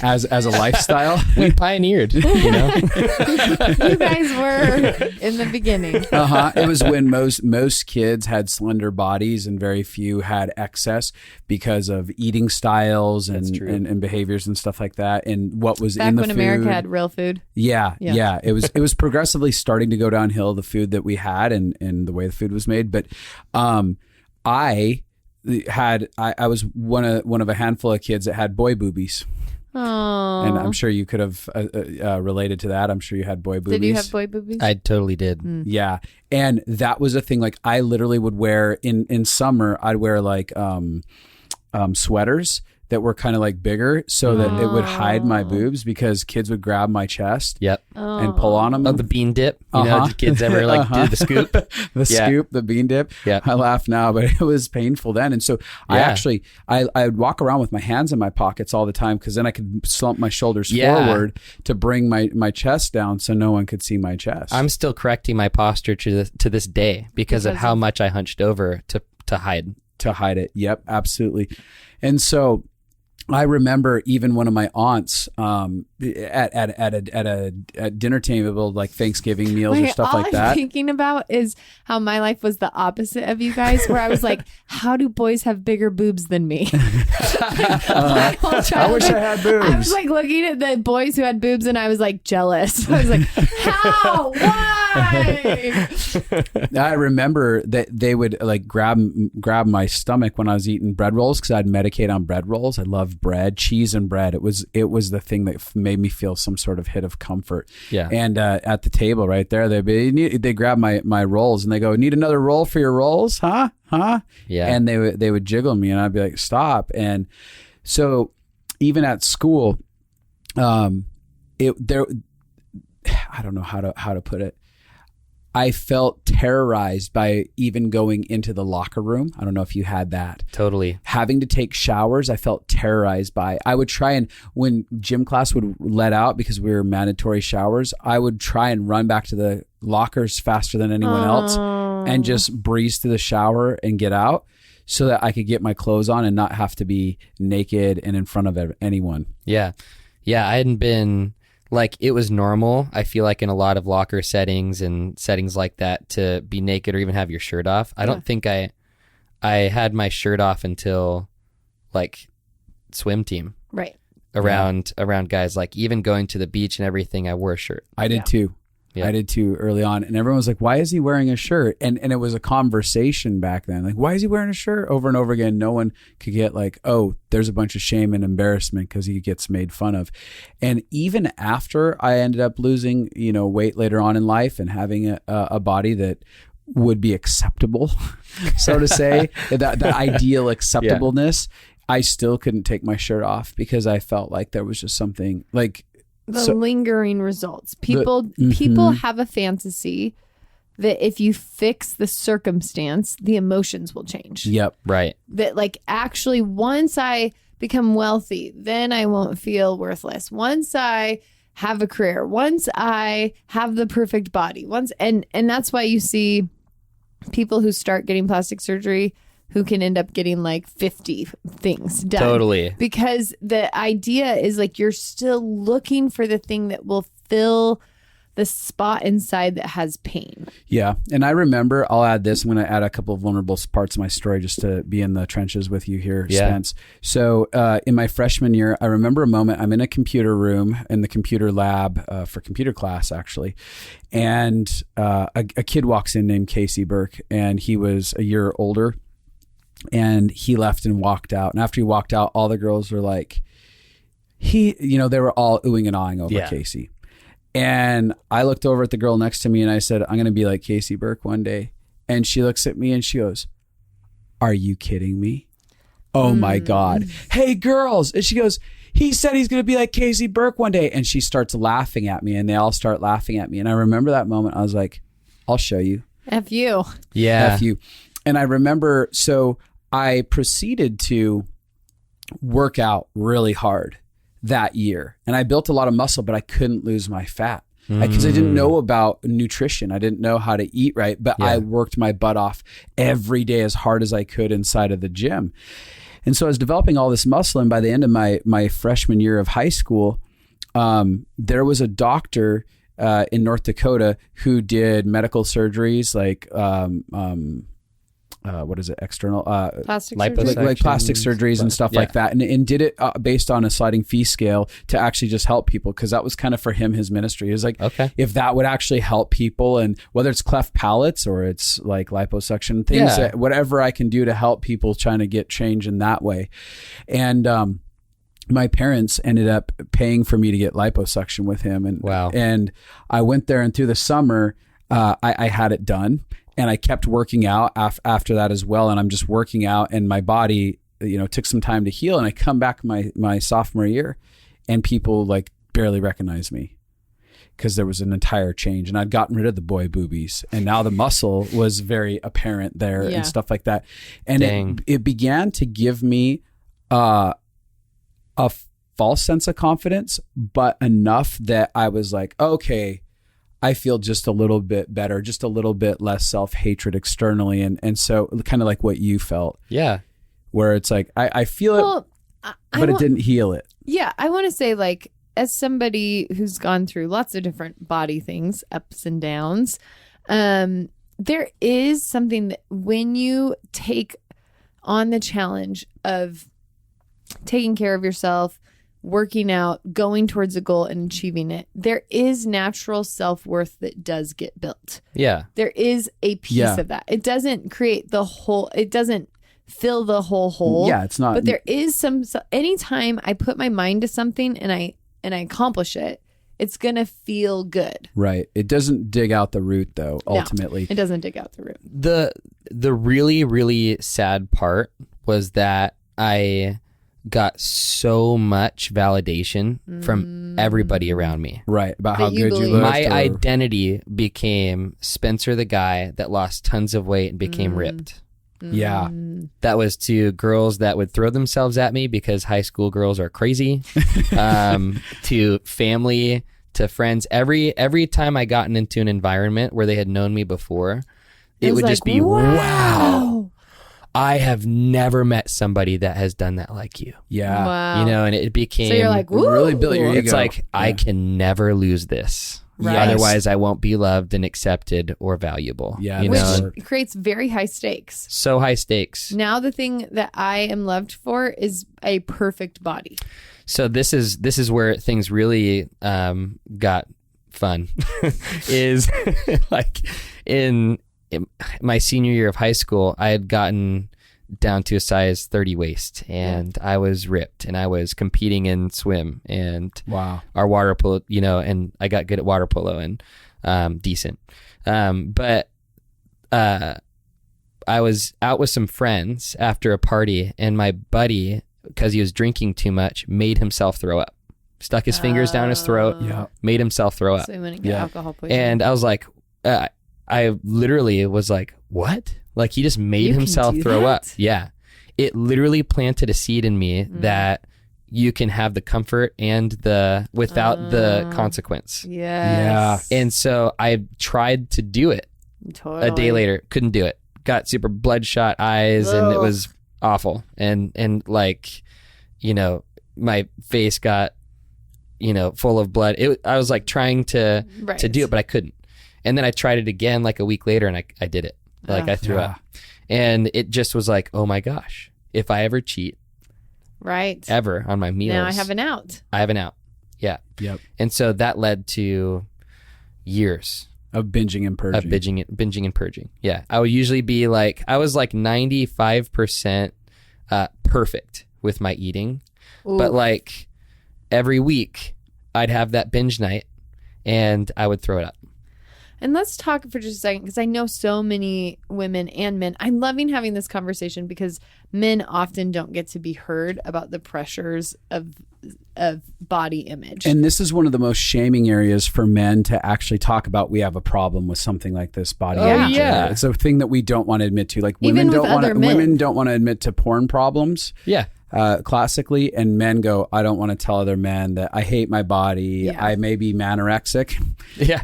as a lifestyle. We pioneered, You guys were in the beginning. It was when most kids had slender bodies and very few had excess because of eating styles and behaviors and stuff like that. And what was back in the when food. America had real food. Yeah. It was progressively starting to go downhill, the food that we had and the way the food was made. But I was one of a handful of kids that had boy boobies. Oh. And I'm sure you could have related to that. I'm sure you had boy boobies. Did you have boy boobies? I totally did. Yeah. And that was a thing. Like I literally would wear in summer, I'd wear like sweaters that were kind of like bigger so that it would hide my boobs because kids would grab my chest and pull on them. Oh, the bean dip. Did kids ever do the scoop? Scoop, the bean dip. Yeah. I laugh now, but it was painful then. And so I would walk around with my hands in my pockets all the time because then I could slump my shoulders forward to bring my chest down so no one could see my chest. I'm still correcting my posture to this day because of how much I hunched over to hide. To hide it. Yep, absolutely. And so I remember even one of my aunts at a dinner table, like Thanksgiving meals or stuff like that. All I'm thinking about is how my life was the opposite of you guys, where I was like, how do boys have bigger boobs than me? I wish I had boobs. I was like looking at the boys who had boobs and I was like jealous. I was like, how? Why? I remember that they would like grab my stomach when I was eating bread rolls because I'd medicate on bread rolls. I loved bread, cheese and bread. It was the thing that made me feel some sort of hit of comfort. Yeah. And at the table right there, they grab my rolls and they go, "Need another roll for your rolls, huh? Yeah. And they would jiggle me and I'd be like, "Stop." And so even at school, I don't know how to put it. I felt terrorized by even going into the locker room. I don't know if you had that. Totally. Having to take showers, I felt terrorized by. I would try and, when gym class would let out because we were mandatory showers, I would try and run back to the lockers faster than anyone else and just breeze through the shower and get out so that I could get my clothes on and not have to be naked and in front of anyone. Yeah. Yeah, I hadn't been... Like, it was normal, I feel like, in a lot of locker settings and settings like that to be naked or even have your shirt off. I don't think I had my shirt off until, like, swim team. Right. Around guys. Like, even going to the beach and everything, I wore a shirt. I did too. I did too early on. And everyone was like, why is he wearing a shirt? And it was a conversation back then. Like, why is he wearing a shirt? Over and over again. No one could get like, oh, there's a bunch of shame and embarrassment because he gets made fun of. And even after I ended up losing, weight later on in life and having a body that would be acceptable, so to say, that ideal acceptableness, I still couldn't take my shirt off because I felt like there was just something like lingering results. People have a fantasy that if you fix the circumstance, the emotions will change. Yep. Right. That like actually once I become wealthy, then I won't feel worthless. Once I have a career, once I have the perfect body, and that's why you see people who start getting plastic surgery who can end up getting like 50 things done. Totally. Because the idea is like you're still looking for the thing that will fill the spot inside that has pain. Yeah. And I remember, I'll add this, I'm going to add a couple of vulnerable parts of my story just to be in the trenches with you here, Spence. So in my freshman year, I remember a moment, I'm in a computer room in the computer lab for computer class, actually. And a kid walks in named Casey Burke, and he was a year older. And he left and walked out. And after he walked out, all the girls were like, they were all oohing and ahhing over Casey. And I looked over at the girl next to me and I said, I'm going to be like Casey Burke one day. And she looks at me and she goes, are you kidding me? Oh my God. Hey girls. And she goes, he said he's going to be like Casey Burke one day. And she starts laughing at me and they all start laughing at me. And I remember that moment. I was like, I'll show you. F you. Yeah. F you. And I remember, so I proceeded to work out really hard that year. And I built a lot of muscle, but I couldn't lose my fat because I didn't know about nutrition. I didn't know how to eat right, but I worked my butt off every day as hard as I could inside of the gym. And so I was developing all this muscle. And by the end of my freshman year of high school, there was a doctor in North Dakota who did medical surgeries like what is it? External plastic surgery? like plastic surgeries and stuff like that, and did it based on a sliding fee scale to actually just help people, because that was kind of for him his ministry. It was like, if that would actually help people, and whether it's cleft palates or it's like liposuction things, whatever I can do to help people trying to get change in that way. And my parents ended up paying for me to get liposuction with him, and I went there, and through the summer I had it done. And I kept working out after that as well. And I'm just working out, and my body, took some time to heal. And I come back my sophomore year, and people like barely recognize me because there was an entire change, and I'd gotten rid of the boy boobies, and now the muscle was very apparent there and stuff like that. And it began to give me a false sense of confidence, but enough that I was like, okay, I feel just a little bit better, just a little bit less self-hatred externally. And so kind of like what you felt. Yeah. Where it's like, I feel it, but it didn't heal it. Yeah. I want to say, like, as somebody who's gone through lots of different body things, ups and downs, there is something that when you take on the challenge of taking care of yourself, working out, going towards a goal and achieving it, there is natural self-worth that does get built. Yeah. There is a piece of that. It doesn't create the whole, it doesn't fill the whole hole. Yeah, it's not. But there is anytime I put my mind to something and I accomplish it, it's going to feel good. Right. It doesn't dig out the root though, ultimately. No, it doesn't dig out the root. The really, really sad part was that I got so much validation from everybody around me. Right. About how good you looked. My identity became Spencer, the guy that lost tons of weight and became ripped. Yeah. That was to girls that would throw themselves at me because high school girls are crazy. To family, to friends. Every time I gotten into an environment where they had known me before, it would just be, wow. I have never met somebody that has done that like you. Yeah. Wow. And it became... So you're like, woo! Really built your ego. It's like, I can never lose this. Right. Otherwise, I won't be loved and accepted or valuable. Yeah. Which creates very high stakes. So high stakes. Now the thing that I am loved for is a perfect body. So this is where things really got fun is like in my senior year of high school, I had gotten down to a size 30 waist, and I was ripped, and I was competing in swim and our water polo, and I got good at water polo and decent. But I was out with some friends after a party, and my buddy, because he was drinking too much, made himself throw up. Stuck his fingers down his throat, made himself throw up. So he wouldn't get alcohol poisoning. And I was like, I literally was like, what? Like, he just made himself throw up. Yeah. It literally planted a seed in me that you can have the comfort and without the consequence. Yes. Yeah. And so I tried to do it. Totally. A day later, couldn't do it. Got super bloodshot eyes, and it was awful. And like, my face got, full of blood. I was like trying to do it, but I couldn't. And then I tried it again like a week later, and I did it. Like I threw up. And it just was like, oh my gosh, if I ever cheat ever on my meals. Now I have an out. Yeah. Yep. And so that led to years of binging and purging. Binging and purging. Yeah. I would usually be like, I was like 95% perfect with my eating. Ooh. But like every week I'd have that binge night and I would throw it up. And let's talk for just a second, because I know so many women and men. I'm loving having this conversation because men often don't get to be heard about the pressures of body image. And this is one of the most shaming areas for men to actually talk about. We have a problem with something like this body image. Yeah. It's a thing that we don't want to admit to. Like women don't want to admit to porn problems. Yeah. Classically, and men go, I don't want to tell other men that I hate my body. Yeah. I may be manorexic. Yeah.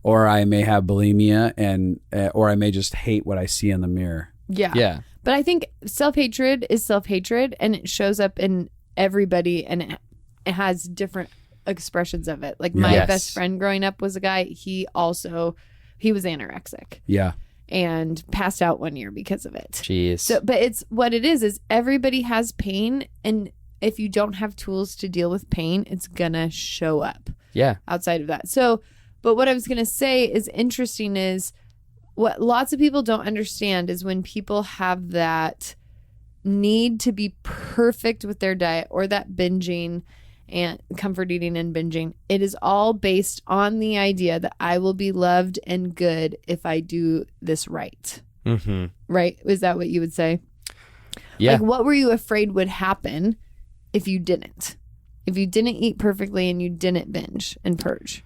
Or I may have bulimia, and or I may just hate what I see in the mirror. Yeah. Yeah. But I think self-hatred is self-hatred, and it shows up in everybody, and it has different expressions of it. Like my best friend growing up was a guy, he was anorexic. Yeah. And passed out one year because of it. Jeez. So, but it's what it is everybody has pain, and if you don't have tools to deal with pain, it's gonna show up. Yeah. Outside of that. So, but what I was gonna say is interesting is what lots of people don't understand is when people have that need to be perfect with their diet or that binging and comfort eating and binging, it is all based on the idea that I will be loved and good if I do this right. Mm-hmm. Right? Is that what you would say? Yeah. Like, what were you afraid would happen if you didn't? If you didn't eat perfectly and you didn't binge and purge?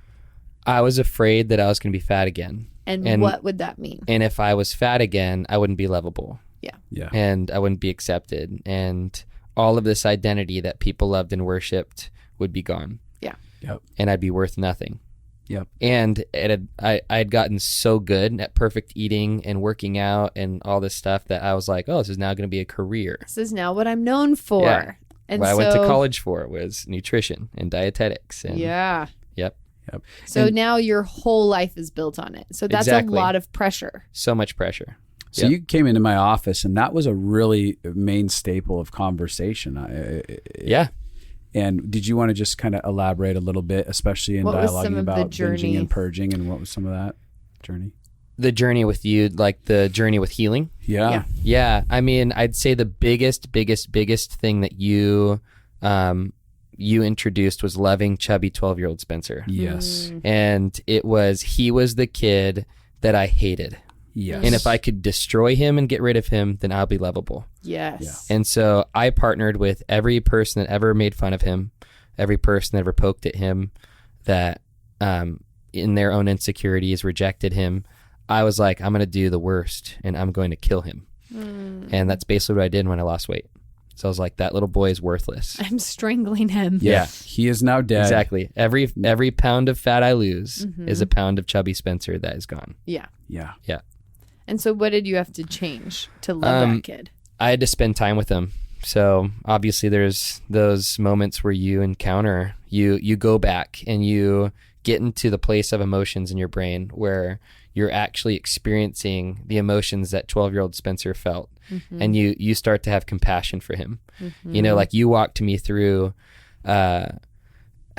I was afraid that I was going to be fat again. And what would that mean? And if I was fat again, I wouldn't be lovable. Yeah. Yeah. And I wouldn't be accepted. And all of this identity that people loved and worshipped would be gone. Yeah. Yep. And I'd be worth nothing. Yep. And I had gotten so good at perfect eating and working out and all this stuff that I was like, oh, this is now going to be a career. This is now what I'm known for. Yeah. And what I went to college for was nutrition and dietetics. And yeah. Yep. Yep. So now your whole life is built on it. So that's a lot of pressure. So much pressure. So you came into my office, and that was a really main staple of conversation. Yeah. And did you want to just kind of elaborate a little bit, especially in dialoguing about binging and purging, and what was some of that journey? The journey with you, like the journey with healing? Yeah. Yeah. I mean, I'd say the biggest thing that you introduced was loving chubby 12-year-old Spencer. Yes. And he was the kid that I hated. Yes. And if I could destroy him and get rid of him, then I'll be lovable. Yes. Yeah. And so I partnered with every person that ever made fun of him, every person that ever poked at him, that in their own insecurities rejected him. I was like, I'm going to do the worst and I'm going to kill him. And that's basically what I did when I lost weight. So I was like, that little boy is worthless. I'm strangling him. Yeah. He is now dead. Exactly. Every pound of fat I lose is a pound of chubby Spencer that is gone. Yeah. Yeah. Yeah. And so what did you have to change to love that kid? I had to spend time with him. So obviously there's those moments where you encounter, you go back and you get into the place of emotions in your brain where you're actually experiencing the emotions that 12-year-old Spencer felt. And you start to have compassion for him. You know, like you walked me through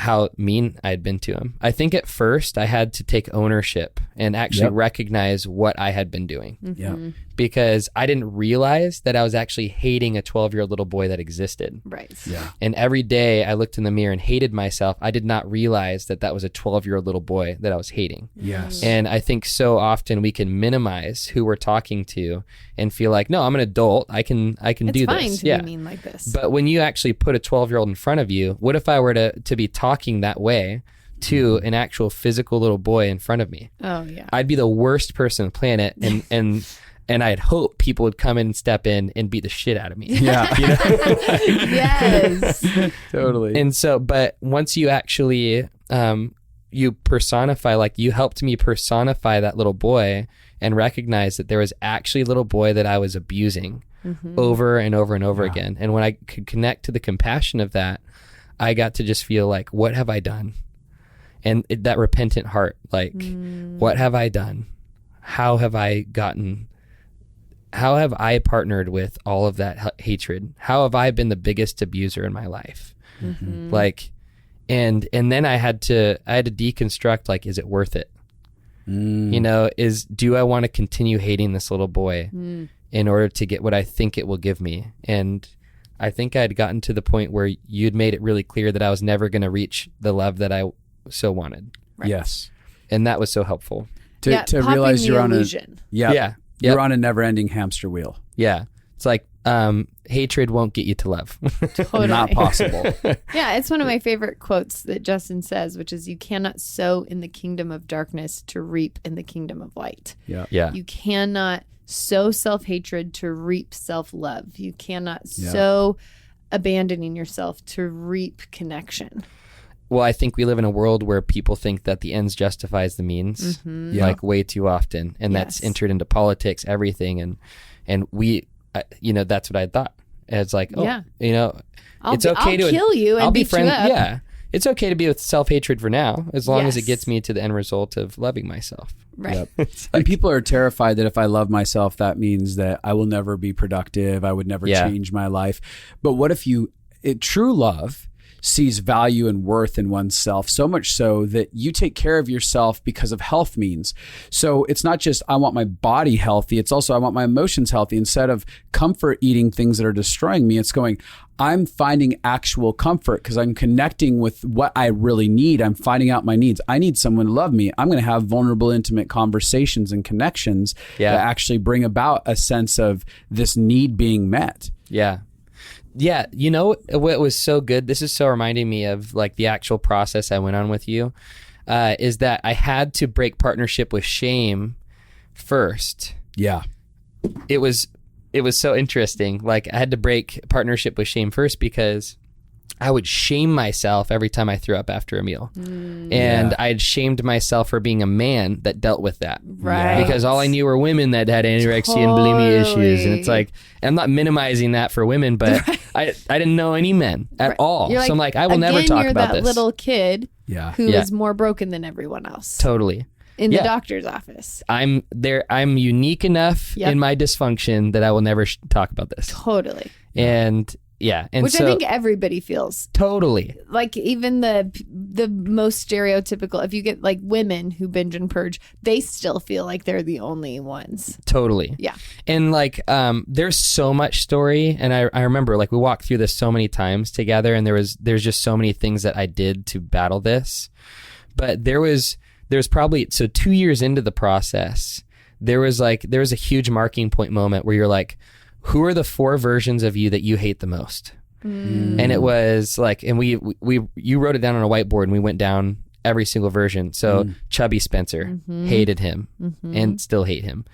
how mean I'd been to him. I think at first I had to take ownership and actually recognize what I had been doing. Mm-hmm. Because I didn't realize that I was actually hating a 12-year-old little boy that existed. Right. Yeah. And every day I looked in the mirror and hated myself. I did not realize that that was a 12-year-old little boy that I was hating. Yes. And I think so often we can minimize who we're talking to and feel like, no, I'm an adult. I can do this. It's fine to be mean like this. But when you actually put a 12-year-old in front of you, what if I were to be talking that way to an actual physical little boy in front of me? Oh yeah. I'd be the worst person on the planet, and I'd hope people would come in and step in and beat the shit out of me. Yeah. You know? Yes. Totally. And so, but once you actually, you personify, like you helped me personify that little boy and recognize that there was actually a little boy that I was abusing over and over and over again. And when I could connect to the compassion of that, I got to just feel like, what have I done? And that repentant heart, like, what have I done? How have I partnered with all of that hatred? How have I been the biggest abuser in my life? Mm-hmm. Like, and then I had to deconstruct, like, is it worth it? You know, do I want to continue hating this little boy in order to get what I think it will give me? And I think I'd gotten to the point where you'd made it really clear that I was never going to reach the love that I so wanted. Right. Yes. And that was so helpful. To realize you're on you're on a never-ending hamster wheel. Yeah. It's like, hatred won't get you to love. Totally. Not possible. Yeah, it's one of my favorite quotes that Justin says, which is, you cannot sow in the kingdom of darkness to reap in the kingdom of light. Yeah. You cannot sow self-hatred to reap self-love. You cannot sow abandoning yourself to reap connection. Well, I think we live in a world where people think that the ends justifies the means, like way too often, and that's entered into politics, everything, and we, you know, that's what I thought. It's like, you know, it's okay to kill you and beat you up. Yeah, it's okay to be with self-hatred for now, as long as it gets me to the end result of loving myself. Right. Yep. And people are terrified that if I love myself, that means that I will never be productive. I would never change my life. But what if true love sees value and worth in oneself, so much so that you take care of yourself because of health means. So it's not just, I want my body healthy. It's also, I want my emotions healthy. Instead of comfort eating things that are destroying me, it's going, I'm finding actual comfort because I'm connecting with what I really need. I'm finding out my needs. I need someone to love me. I'm going to have vulnerable, intimate conversations and connections that actually bring about a sense of this need being met. Yeah. Yeah, you know what was so good? This is so reminding me of like the actual process I went on with you, is that I had to break partnership with shame first. Yeah. It was so interesting. Like I had to break partnership with shame first because I would shame myself every time I threw up after a meal. And I had shamed myself for being a man that dealt with that. Right. Because all I knew were women that had anorexia and bulimia issues. And it's like, I'm not minimizing that for women, but I didn't know any men at all. You're so I'm like, I will never talk about that this. Little kid who is more broken than everyone else. Totally. In the doctor's office. I'm unique enough in my dysfunction that I will never talk about this. Totally. And which I think everybody feels. Totally. Like even the most stereotypical, if you get like women who binge and purge, they still feel like they're the only ones. Totally. Yeah. And like, there's so much story, and I remember like we walked through this so many times together, and there's just so many things that I did to battle this. But there's probably 2 years into the process, there was a huge marking point moment where you're like, who are the 4 versions of you that you hate the most? And it was like, and you wrote it down on a whiteboard, and we went down every single version. So chubby Spencer, hated him and still hate him.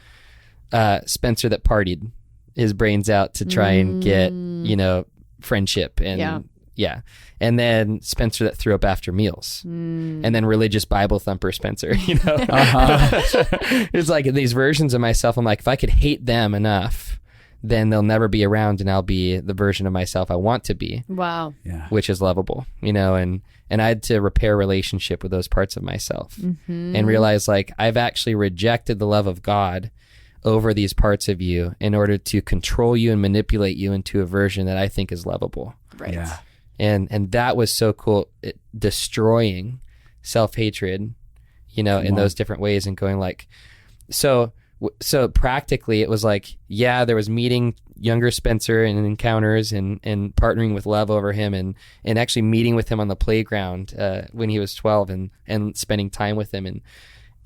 Spencer that partied his brains out to try and get, friendship and and then Spencer that threw up after meals, and then religious Bible thumper Spencer, It's like these versions of myself. I'm like, if I could hate them enough, then they'll never be around, and I'll be the version of myself I want to be. Wow. Yeah. Which is lovable, and I had to repair relationship with those parts of myself and realize like I've actually rejected the love of God over these parts of you in order to control you and manipulate you into a version that I think is lovable. Right. Yeah. And that was so cool, destroying self-hatred, in those different ways, and going like, so practically it was like, there was meeting younger Spencer and encounters and partnering with love over him and actually meeting with him on the playground when he was 12 and spending time with him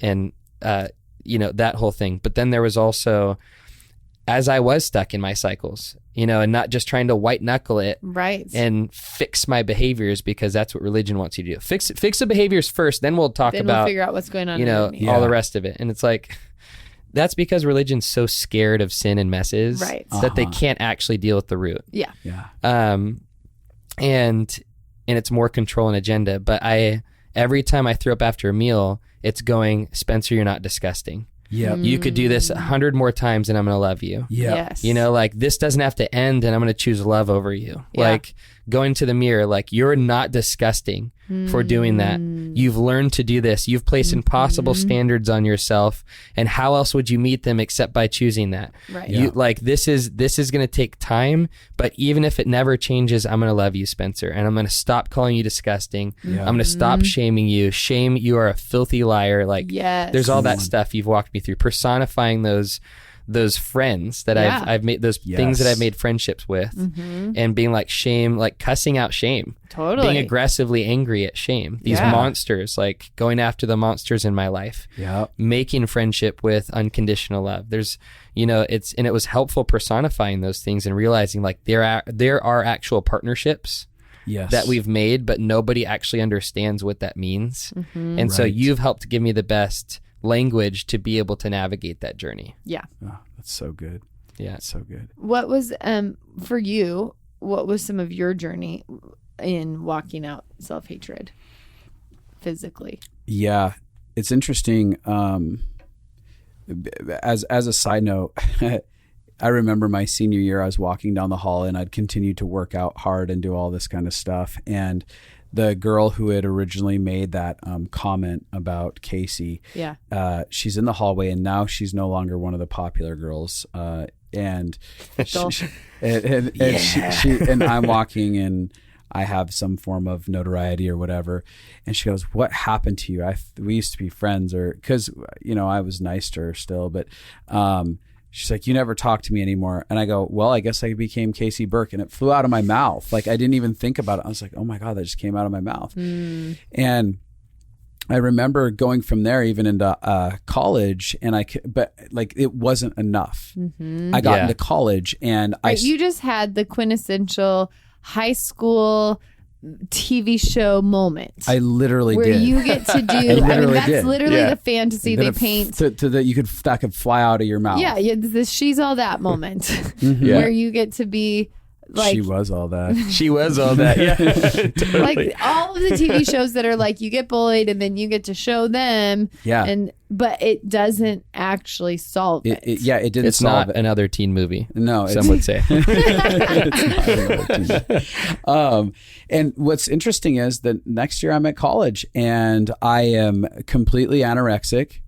and that whole thing. But then there was also, as I was stuck in my cycles, and not just trying to white knuckle it, right, and fix my behaviors, because that's what religion wants you to do. Fix the behaviors first, then we'll talk about, we'll figure out what's going on, all the rest of it. And it's like, that's because religion's so scared of sin and messes, right, that they can't actually deal with the root. Yeah. And it's more control and agenda. But every time I throw up after a meal, it's going, Spencer, you're not disgusting. Yeah, you could do this 100 more times and I'm going to love you. Yeah. Yes. Like, this doesn't have to end and I'm going to choose love over you. Yeah. Like, going to the mirror, like, you're not disgusting for doing that. You've learned to do this. You've placed impossible standards on yourself. And how else would you meet them except by choosing that? Right. You like, this is going to take time, but even if it never changes, I'm going to love you, Spencer. And I'm going to stop calling you disgusting. Yeah. I'm going to stop shaming you. Shame, you are a filthy liar. Like, there's all that stuff you've walked me through, personifying those friends that I've made, those things that I've made friendships with, and being like, shame, like cussing out shame, totally, being aggressively angry at shame, these monsters, like going after the monsters in my life, making friendship with unconditional love. There's, it was helpful personifying those things and realizing like there are actual partnerships that we've made, but nobody actually understands what that means. And so you've helped give me the best language to be able to navigate that journey. Yeah. Oh, that's so good. Yeah. That's so good. What was, for you, what was some of your journey in walking out self-hatred physically? Yeah. It's interesting. As a side note, I remember my senior year, I was walking down the hall and I'd continued to work out hard and do all this kind of stuff. And the girl who had originally made that comment about Casey, she's in the hallway and now she's no longer one of the popular girls. And I'm walking and I have some form of notoriety or whatever. And she goes, "What happened to you? We used to be friends," or because, I was nice to her still, but she's like, "You never talk to me anymore." And I go, "Well, I guess I became Casey Burke." And it flew out of my mouth. Like, I didn't even think about it. I was like, "Oh my God, that just came out of my mouth." And I remember going from there even into college, but like it wasn't enough. I got into college and you just had the quintessential high school TV show moment. I literally where did. Where you get to do, that's literally the fantasy they paint. That could fly out of your mouth. Yeah, the She's All That moment. Where you get to be like, she was all that. She was all that. Yeah. Totally. Like all of the TV shows that are like, you get bullied and then you get to show them. Yeah. But it doesn't actually solve it. It didn't it's solve not it. another teen movie. No. Some would say. It's not another teen movie. And what's interesting is that next year I'm at college and I am completely anorexic.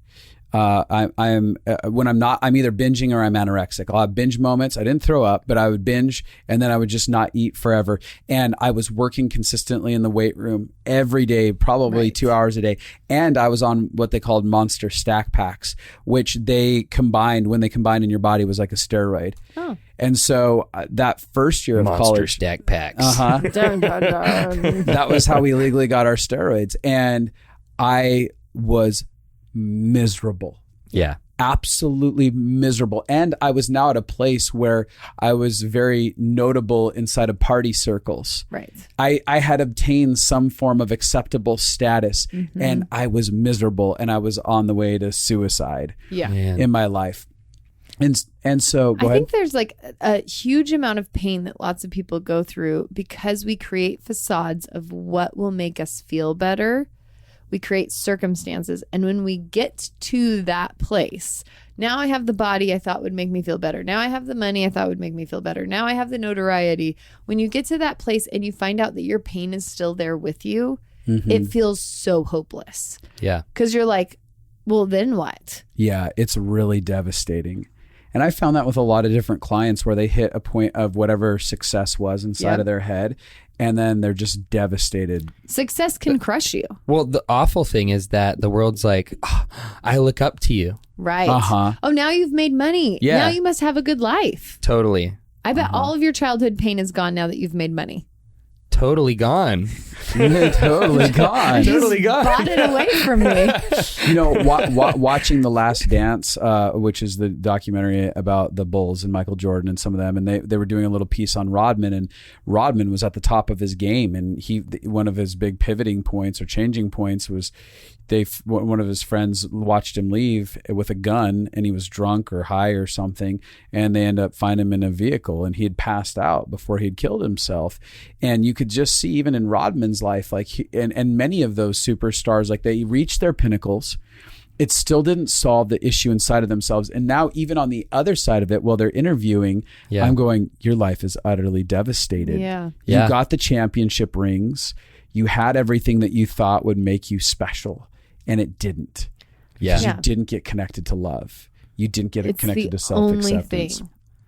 I'm when I'm not, I'm either binging or I'm anorexic. I'll have binge moments. I didn't throw up, but I would binge and then I would just not eat forever. And I was working consistently in the weight room every day, probably 2 hours a day. And I was on what they called monster stack packs, which when they combined in your body was like a steroid. Oh. And so that first year of monster college, stack packs. That was how we legally got our steroids. And I was miserable. Yeah. Absolutely miserable. And I was now at a place where I was very notable inside of party circles. Right. I had obtained some form of acceptable status and I was miserable and I was on the way to suicide in my life. And so go ahead. I think there's like a huge amount of pain that lots of people go through because we create facades of what will make us feel better. We create circumstances. And when we get to that place, now I have the body I thought would make me feel better. Now I have the money I thought would make me feel better. Now I have the notoriety. When you get to that place and you find out that your pain is still there with you, it feels so hopeless. Yeah. Because you're like, well, then what? Yeah, it's really devastating. And I found that with a lot of different clients where they hit a point of whatever success was inside of their head, and then they're just devastated. Success can crush you. Well, the awful thing is that the world's like, oh, I look up to you. Right. Uh-huh. Oh, now you've made money. Yeah. Now you must have a good life. Totally. I bet all of your childhood pain is gone now that you've made money. Totally gone. Totally gone. Totally gone. Bought it away from me. You know, watching The Last Dance, which is the documentary about the Bulls and Michael Jordan and some of them, and they were doing a little piece on Rodman, and Rodman was at the top of his game, and one of his big pivoting points or changing points was one of his friends watched him leave with a gun, and he was drunk or high or something, and they end up finding him in a vehicle, and he had passed out before he had killed himself. And you could just see, even in Rodman's life, like and many of those superstars, like they reached their pinnacles, it still didn't solve the issue inside of themselves. And now even on the other side of it, while they're interviewing, I'm going, your life is utterly devastated. You got the championship rings, you had everything that you thought would make you special, and it didn't. Because you didn't get connected to love. You didn't get connected to self-acceptance.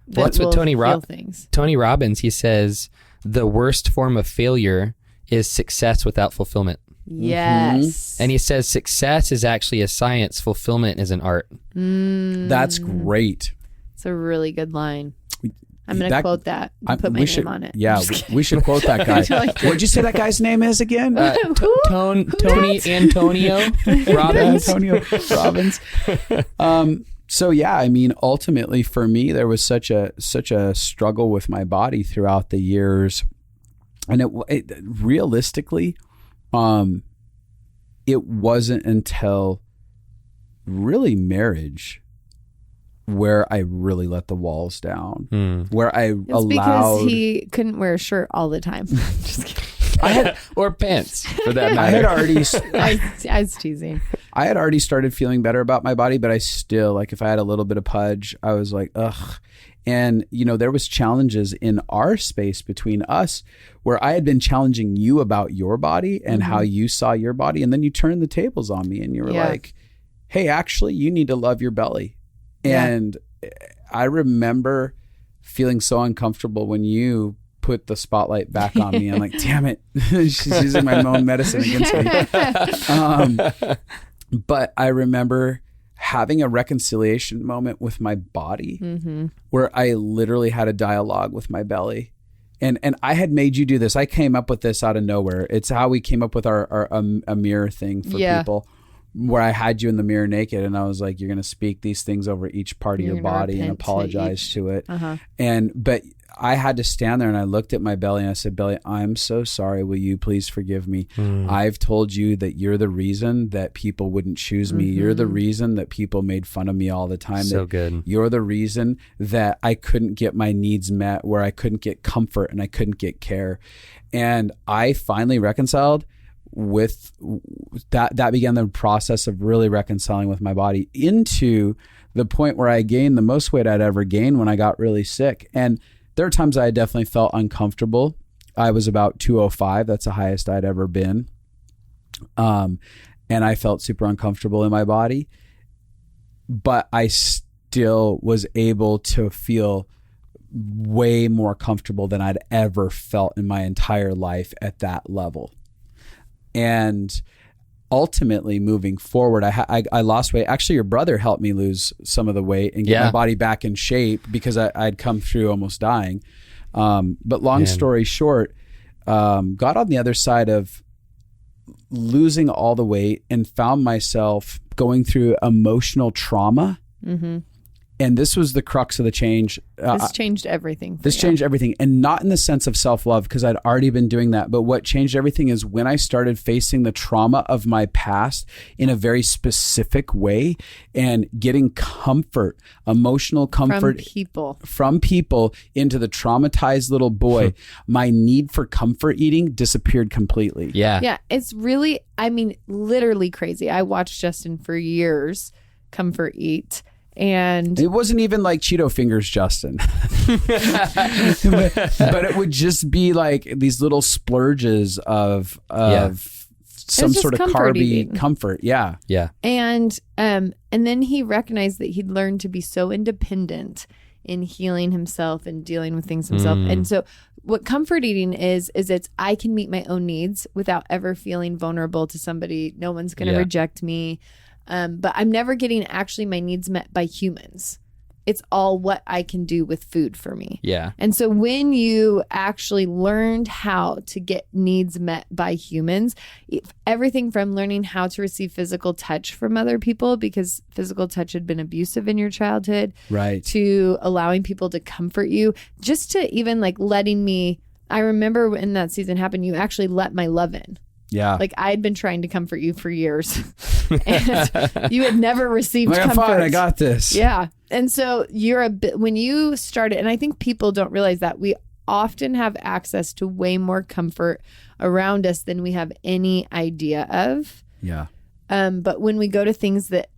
That's what Tony Robbins, he says, the worst form of failure is success without fulfillment. Yes. And he says success is actually a science, fulfillment is an art. That's great. It's a really good line. I'm going to quote that and put my name on it. Yeah, we should quote that guy. What'd you say that guy's name is again? Tony Antonio Robbins. Antonio Robbins. So yeah, I mean, ultimately for me, there was such a struggle with my body throughout the years, and it realistically, it wasn't until really marriage where I really let the walls down, where I allowed. Because he couldn't wear a shirt all the time. Just kidding. Or pants for that matter. I had already. I was teasing. I had already started feeling better about my body, but I still, like, if I had a little bit of pudge, I was like, ugh. And, you know, there was challenges in our space between us where I had been challenging you about your body and how you saw your body. And then you turned the tables on me and you were like, hey, actually, you need to love your belly. And I remember feeling so uncomfortable when you put the spotlight back on me. I'm like, damn it. She's using my own medicine against me. But I remember having a reconciliation moment with my body where I literally had a dialogue with my belly. And I had made you do this. I came up with this out of nowhere. It's how we came up with our a mirror thing for people, where I had you in the mirror naked, and I was like, you're going to speak these things over each part of your body and apologize to it. But I had to stand there, and I looked at my belly and I said, belly, I'm so sorry. Will you please forgive me? I've told you that you're the reason that people wouldn't choose me. You're the reason that people made fun of me all the time. So good. You're the reason that I couldn't get my needs met, where I couldn't get comfort and I couldn't get care. And I finally reconciled with that began the process of really reconciling with my body into the point where I gained the most weight I'd ever gained when I got really sick. And there are times I definitely felt uncomfortable. I was about 205. That's the highest I'd ever been. And I felt super uncomfortable in my body, but I still was able to feel way more comfortable than I'd ever felt in my entire life at that level. And ultimately moving forward, I lost weight. Actually, your brother helped me lose some of the weight and get my body back in shape because I'd come through almost dying. But long story short, got on the other side of losing all the weight and found myself going through emotional trauma. And this was the crux of the change. This changed everything. This changed everything. And not in the sense of self-love, because I'd already been doing that. But what changed everything is when I started facing the trauma of my past in a very specific way and getting comfort, emotional comfort from people into the traumatized little boy, my need for comfort eating disappeared completely. Yeah. It's really, I mean, literally crazy. I watched Justin for years comfort eat. And it wasn't even like Cheeto fingers, Justin, but it would just be like these little splurges of some sort of carby eating. comfort. Yeah. Yeah. And then he recognized that he'd learned to be so independent in healing himself and dealing with things himself. And so what comfort eating is it's I can meet my own needs without ever feeling vulnerable to somebody. No one's going to reject me. But I'm never getting actually my needs met by humans. It's all what I can do with food for me. Yeah. And so when you actually learned how to get needs met by humans, everything from learning how to receive physical touch from other people because physical touch had been abusive in your childhood, right, to allowing people to comfort you, just to even like letting me, I remember when that season happened, you actually let my love in. Yeah. Like I had been trying to comfort you for years and you had never received comfort. Fine, I got this. Yeah. And so when you started, and I think people don't realize that we often have access to way more comfort around us than we have any idea of. Yeah. But when we go to things that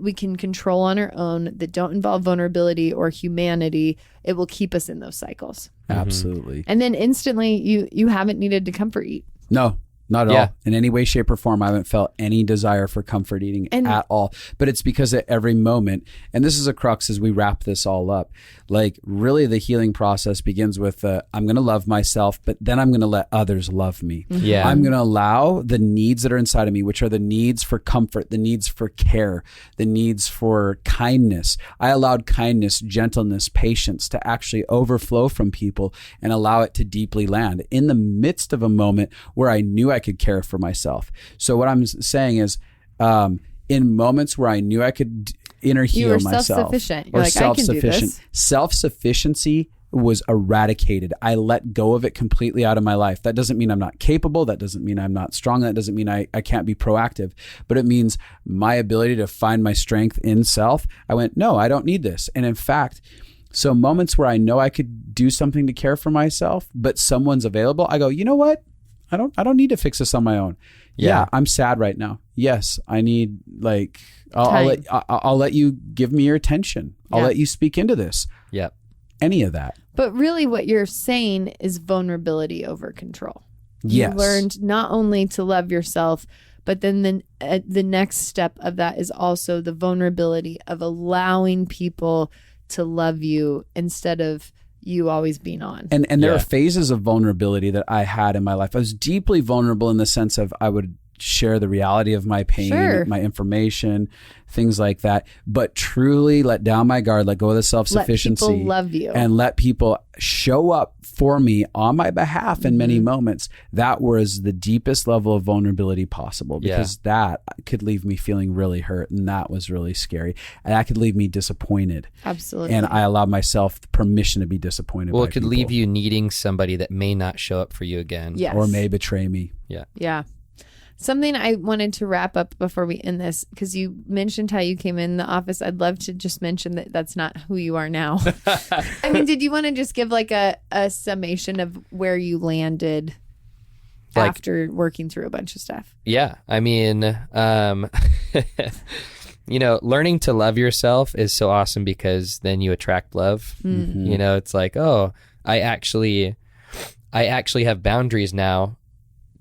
we can control on our own, that don't involve vulnerability or humanity, it will keep us in those cycles. Absolutely. And then instantly you haven't needed to comfort eat. No, not at all. In any way, shape, or form, I haven't felt any desire for comfort eating at all. But it's because at every moment, and this is a crux as we wrap this all up, like really the healing process begins with I'm going to love myself, but then I'm going to let others love me. Yeah. I'm going to allow the needs that are inside of me, which are the needs for comfort, the needs for care, the needs for kindness. I allowed kindness, gentleness, patience to actually overflow from people and allow it to deeply land in the midst of a moment where I knew I could care for myself. So what I'm saying is in moments where I knew I could inner heal myself. Self-sufficient. You're like, self-sufficient. I can do this. Self-sufficiency was eradicated. I let go of it completely out of my life. That doesn't mean I'm not capable. That doesn't mean I'm not strong. That doesn't mean I can't be proactive. But it means my ability to find my strength in self. I went, no, I don't need this. And in fact, so moments where I know I could do something to care for myself, but someone's available, I go, you know what? I don't need to fix this on my own. Yeah, I'm sad right now. Yes, I need I'll let you give me your attention. I'll let you speak into this. Yep. Any of that. But really what you're saying is vulnerability over control. Yes. You learned not only to love yourself, but then the next step of that is also the vulnerability of allowing people to love you instead of you always being on. And there are phases of vulnerability that I had in my life. I was deeply vulnerable in the sense of I would share the reality of my pain, my information, things like that. But truly let down my guard, let go of the self-sufficiency. Let people love you. And let people show up for me on my behalf in many moments. That was the deepest level of vulnerability possible because that could leave me feeling really hurt. And that was really scary. And that could leave me disappointed. Absolutely. And I allowed myself permission to be disappointed. Well, it could leave you needing somebody that may not show up for you again. Yes. Or may betray me. Yeah. Yeah. Something I wanted to wrap up before we end this, because you mentioned how you came in the office. I'd love to just mention that that's not who you are now. I mean, did you want to just give like a summation of where you landed after working through a bunch of stuff? Yeah. I mean, learning to love yourself is so awesome because then you attract love. Mm-hmm. It's like, oh, I actually have boundaries now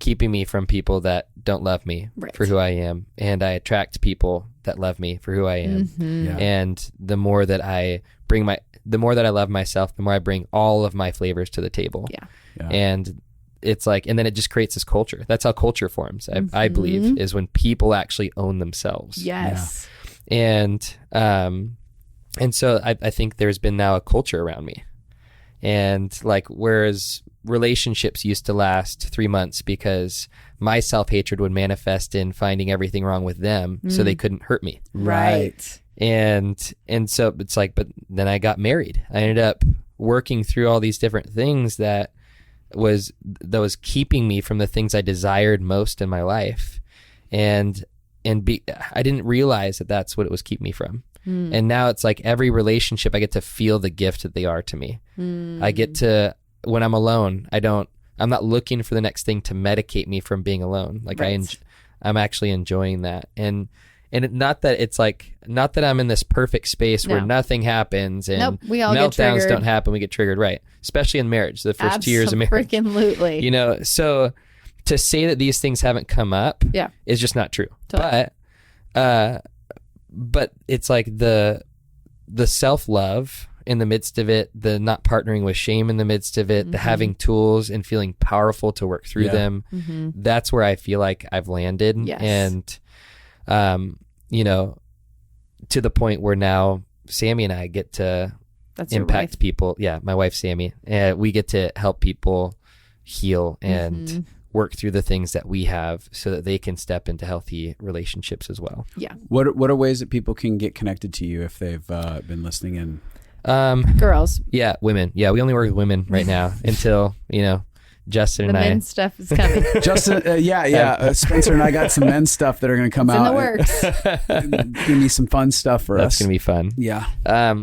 keeping me from people that don't love me for who I am. And I attract people that love me for who I am. Mm-hmm. Yeah. And the more that I love myself, the more I bring all of my flavors to the table. Yeah. And it's like, and then it just creates this culture. That's how culture forms, I believe, is when people actually own themselves. Yes. Yeah. And so I think there's been now a culture around me. And like, whereas relationships used to last 3 months because my self-hatred would manifest in finding everything wrong with them so they couldn't hurt me. Right. And so it's like, but then I got married. I ended up working through all these different things that was keeping me from the things I desired most in my life. And I didn't realize that that's what it was keeping me from. And now it's like every relationship, I get to feel the gift that they are to me. I get to, when I'm alone, I'm not looking for the next thing to medicate me from being alone. Like I'm actually enjoying that. And not that I'm in this perfect space where nothing happens and we all meltdowns don't happen. We get triggered. Right. Especially in marriage, the first 2 years of marriage. Absolutely. So to say that these things haven't come up is just not true. Totally. But it's like the self-love in the midst of it, the not partnering with shame in the midst of it, the having tools and feeling powerful to work through them. That's where I feel like I've landed. And, you know, to the point where now Sammy and I get to impact people. Yeah. My wife, Sammy, we get to help people heal and work through the things that we have so that they can step into healthy relationships as well. Yeah. What are ways that people can get connected to you if they've been listening in? Girls. Yeah, women. Yeah, we only work with women right now until, you know, Justin and I. The men's stuff is coming. Justin, Spencer and I got some men's stuff that are going to come out. In the works. Give me some fun stuff for us. That's going to be fun. Yeah.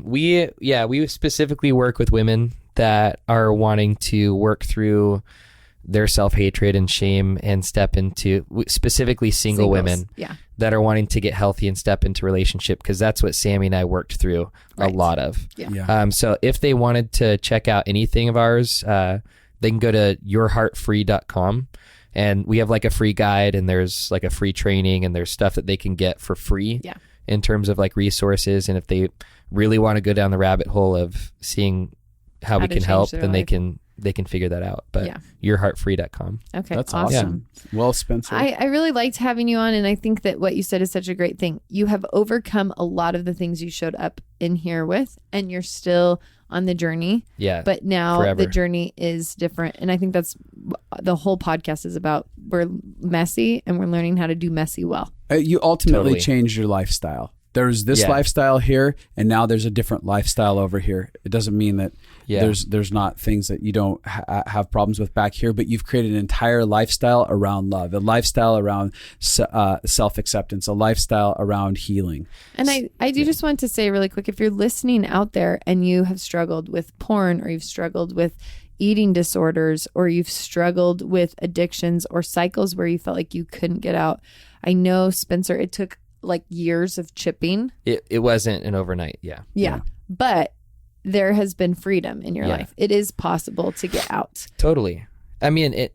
We specifically work with women that are wanting to work through their self-hatred and shame and step into, specifically single women that are wanting to get healthy and step into relationship, because that's what Sammy and I worked through a lot of. So if they wanted to check out anything of ours, they can go to yourheartfree.com, and we have like a free guide, and there's like a free training, and there's stuff that they can get for free in terms of like resources. And if they really want to go down the rabbit hole of seeing how we can help, then life. they can figure that out. But yourheartfree.com. Okay. That's awesome. Yeah. Well, Spencer. I really liked having you on, and I think that what you said is such a great thing. You have overcome a lot of the things you showed up in here with, and you're still on the journey. Yeah. But now the journey is different. And I think that's the whole podcast is about. We're messy, and we're learning how to do messy well. You ultimately changed your lifestyle. There's this lifestyle here, and now there's a different lifestyle over here. It doesn't mean that there's not things that you don't have problems with back here, but you've created an entire lifestyle around love, a lifestyle around self-acceptance, a lifestyle around healing. And I do just want to say really quick, if you're listening out there and you have struggled with porn, or you've struggled with eating disorders, or you've struggled with addictions or cycles where you felt like you couldn't get out, I know, Spencer, it took like years of chipping. It wasn't an overnight. Yeah. But there has been freedom in your life. It is possible to get out. Totally. I mean,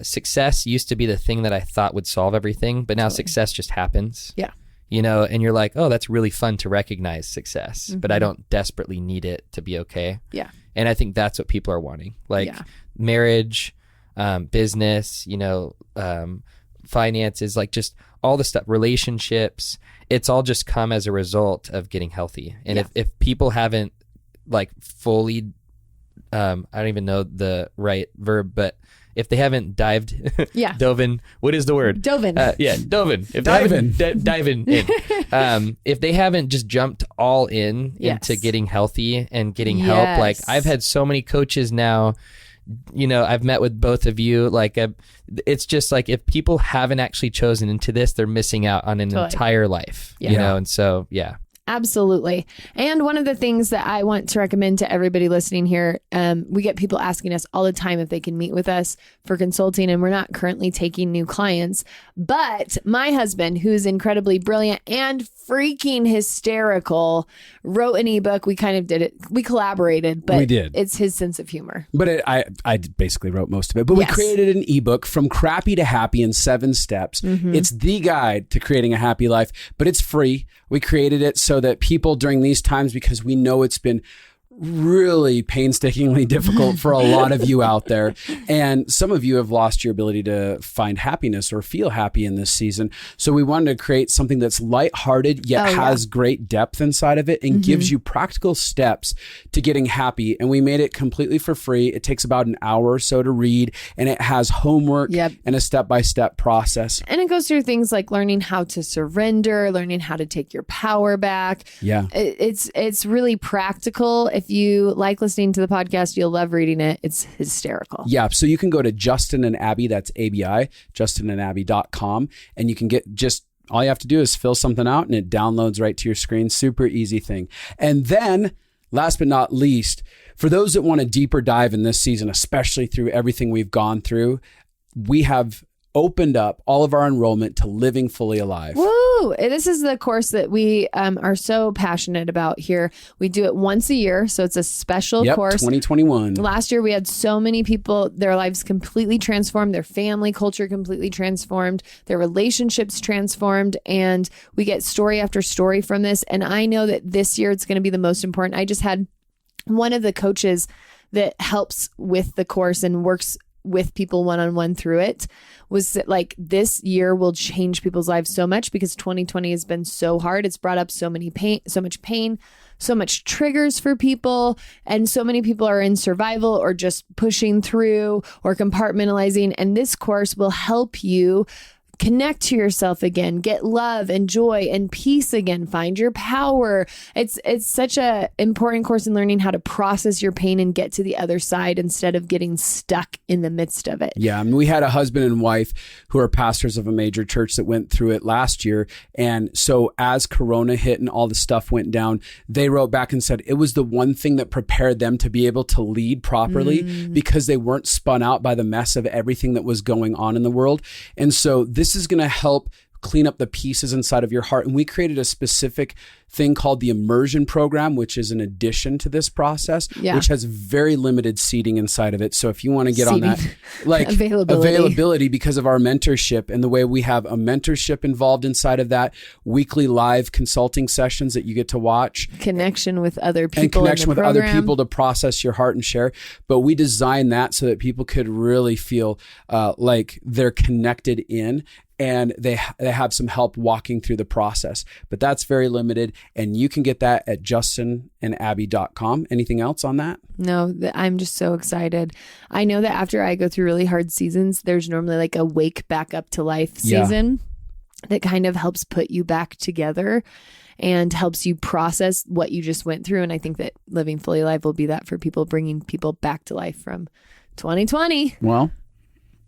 success used to be the thing that I thought would solve everything, but now success just happens. Yeah. You know, and you're like, oh, that's really fun to recognize success, but I don't desperately need it to be okay. Yeah. And I think that's what people are wanting. Like marriage, business, you know, finances, like just all the stuff, relationships, it's all just come as a result of getting healthy. And if people haven't like fully, I don't even know the right verb, but if they haven't dove in, what is the word? Dove in. Dove in. If dive in. If they haven't just jumped all into getting healthy and getting help, like I've had so many coaches now, you know, I've met with both of you. Like, it's just like if people haven't actually chosen into this, they're missing out on an entire life, you know? And so, Absolutely. And one of the things that I want to recommend to everybody listening here, we get people asking us all the time if they can meet with us for consulting, and we're not currently taking new clients. But my husband, who's incredibly brilliant and freaking hysterical, wrote an ebook. We kind of did it. We collaborated, but it's his sense of humor. But I basically wrote most of it. But we created an ebook, From Crappy to Happy in 7 Steps. It's the guide to creating a happy life, but it's free. We created it so that people during these times, because we know it's been really painstakingly difficult for a lot of you out there. And some of you have lost your ability to find happiness or feel happy in this season. So we wanted to create something that's lighthearted, yet has great depth inside of it and gives you practical steps to getting happy. And we made it completely for free. It takes about an hour or so to read, and it has homework and a step-by-step process. And it goes through things like learning how to surrender, learning how to take your power back. Yeah. It's really practical. If you like listening to the podcast, you'll love reading it. It's hysterical. Yeah. So you can go to Justin and Abi, that's ABI, justinandabby.com, and you can get just, all you have to do is fill something out and it downloads right to your screen. Super easy thing. And then last but not least, for those that want a deeper dive in this season, especially through everything we've gone through, we have opened up all of our enrollment to Living Fully Alive. Woo! This is the course that we are so passionate about here. We do it once a year, so it's a special course. 2021. Last year, we had so many people, their lives completely transformed, their family culture completely transformed, their relationships transformed, and we get story after story from this. And I know that this year it's going to be the most important. I just had one of the coaches that helps with the course and works with people one-on-one through it was that like this year will change people's lives so much because 2020 has been so hard. It's brought up so much pain, so much triggers for people. And so many people are in survival or just pushing through or compartmentalizing. And this course will help you connect to yourself again, get love and joy and peace again, find your power. It's such a important course in learning how to process your pain and get to the other side instead of getting stuck in the midst of it. Yeah. I mean, we had a husband and wife who are pastors of a major church that went through it last year. And so as Corona hit and all the stuff went down, they wrote back and said it was the one thing that prepared them to be able to lead properly because they weren't spun out by the mess of everything that was going on in the world. And so this is going to help clean up the pieces inside of your heart. And we created a specific thing called the immersion program, which is an addition to this process, which has very limited seating inside of it. So if you want to get on that, like availability because of our mentorship and the way we have a mentorship involved inside of that, weekly live consulting sessions that you get to watch. Connection with other people. And connection with other people to process your heart and share. But we designed that so that people could really feel like they're connected in and they have some help walking through the process. But that's very limited. And you can get that at justinandabby.com. Anything else on that? No, I'm just so excited. I know that after I go through really hard seasons, there's normally like a wake back up to life season that kind of helps put you back together and helps you process what you just went through. And I think that Living Fully Alive will be that for people, bringing people back to life from 2020. Well,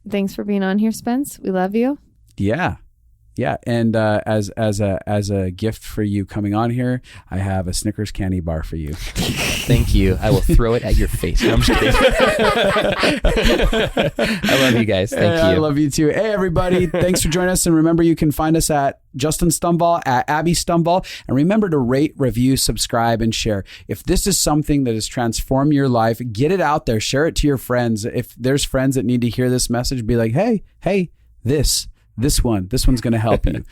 thanks for being on here, Spence. We love you. Yeah. Yeah. And as a gift for you coming on here, I have a Snickers candy bar for you. Thank you. I will throw it at your face. No, I'm just kidding. I love you guys. Thank you. I love you too. Hey, everybody. Thanks for joining us. And remember, you can find us at Justin Stumball, at Abby Stumball. And remember to rate, review, subscribe, and share. If this is something that has transformed your life, get it out there. Share it to your friends. If there's friends that need to hear this message, be like, hey, this one's going to help you.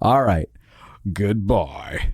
All right. Goodbye.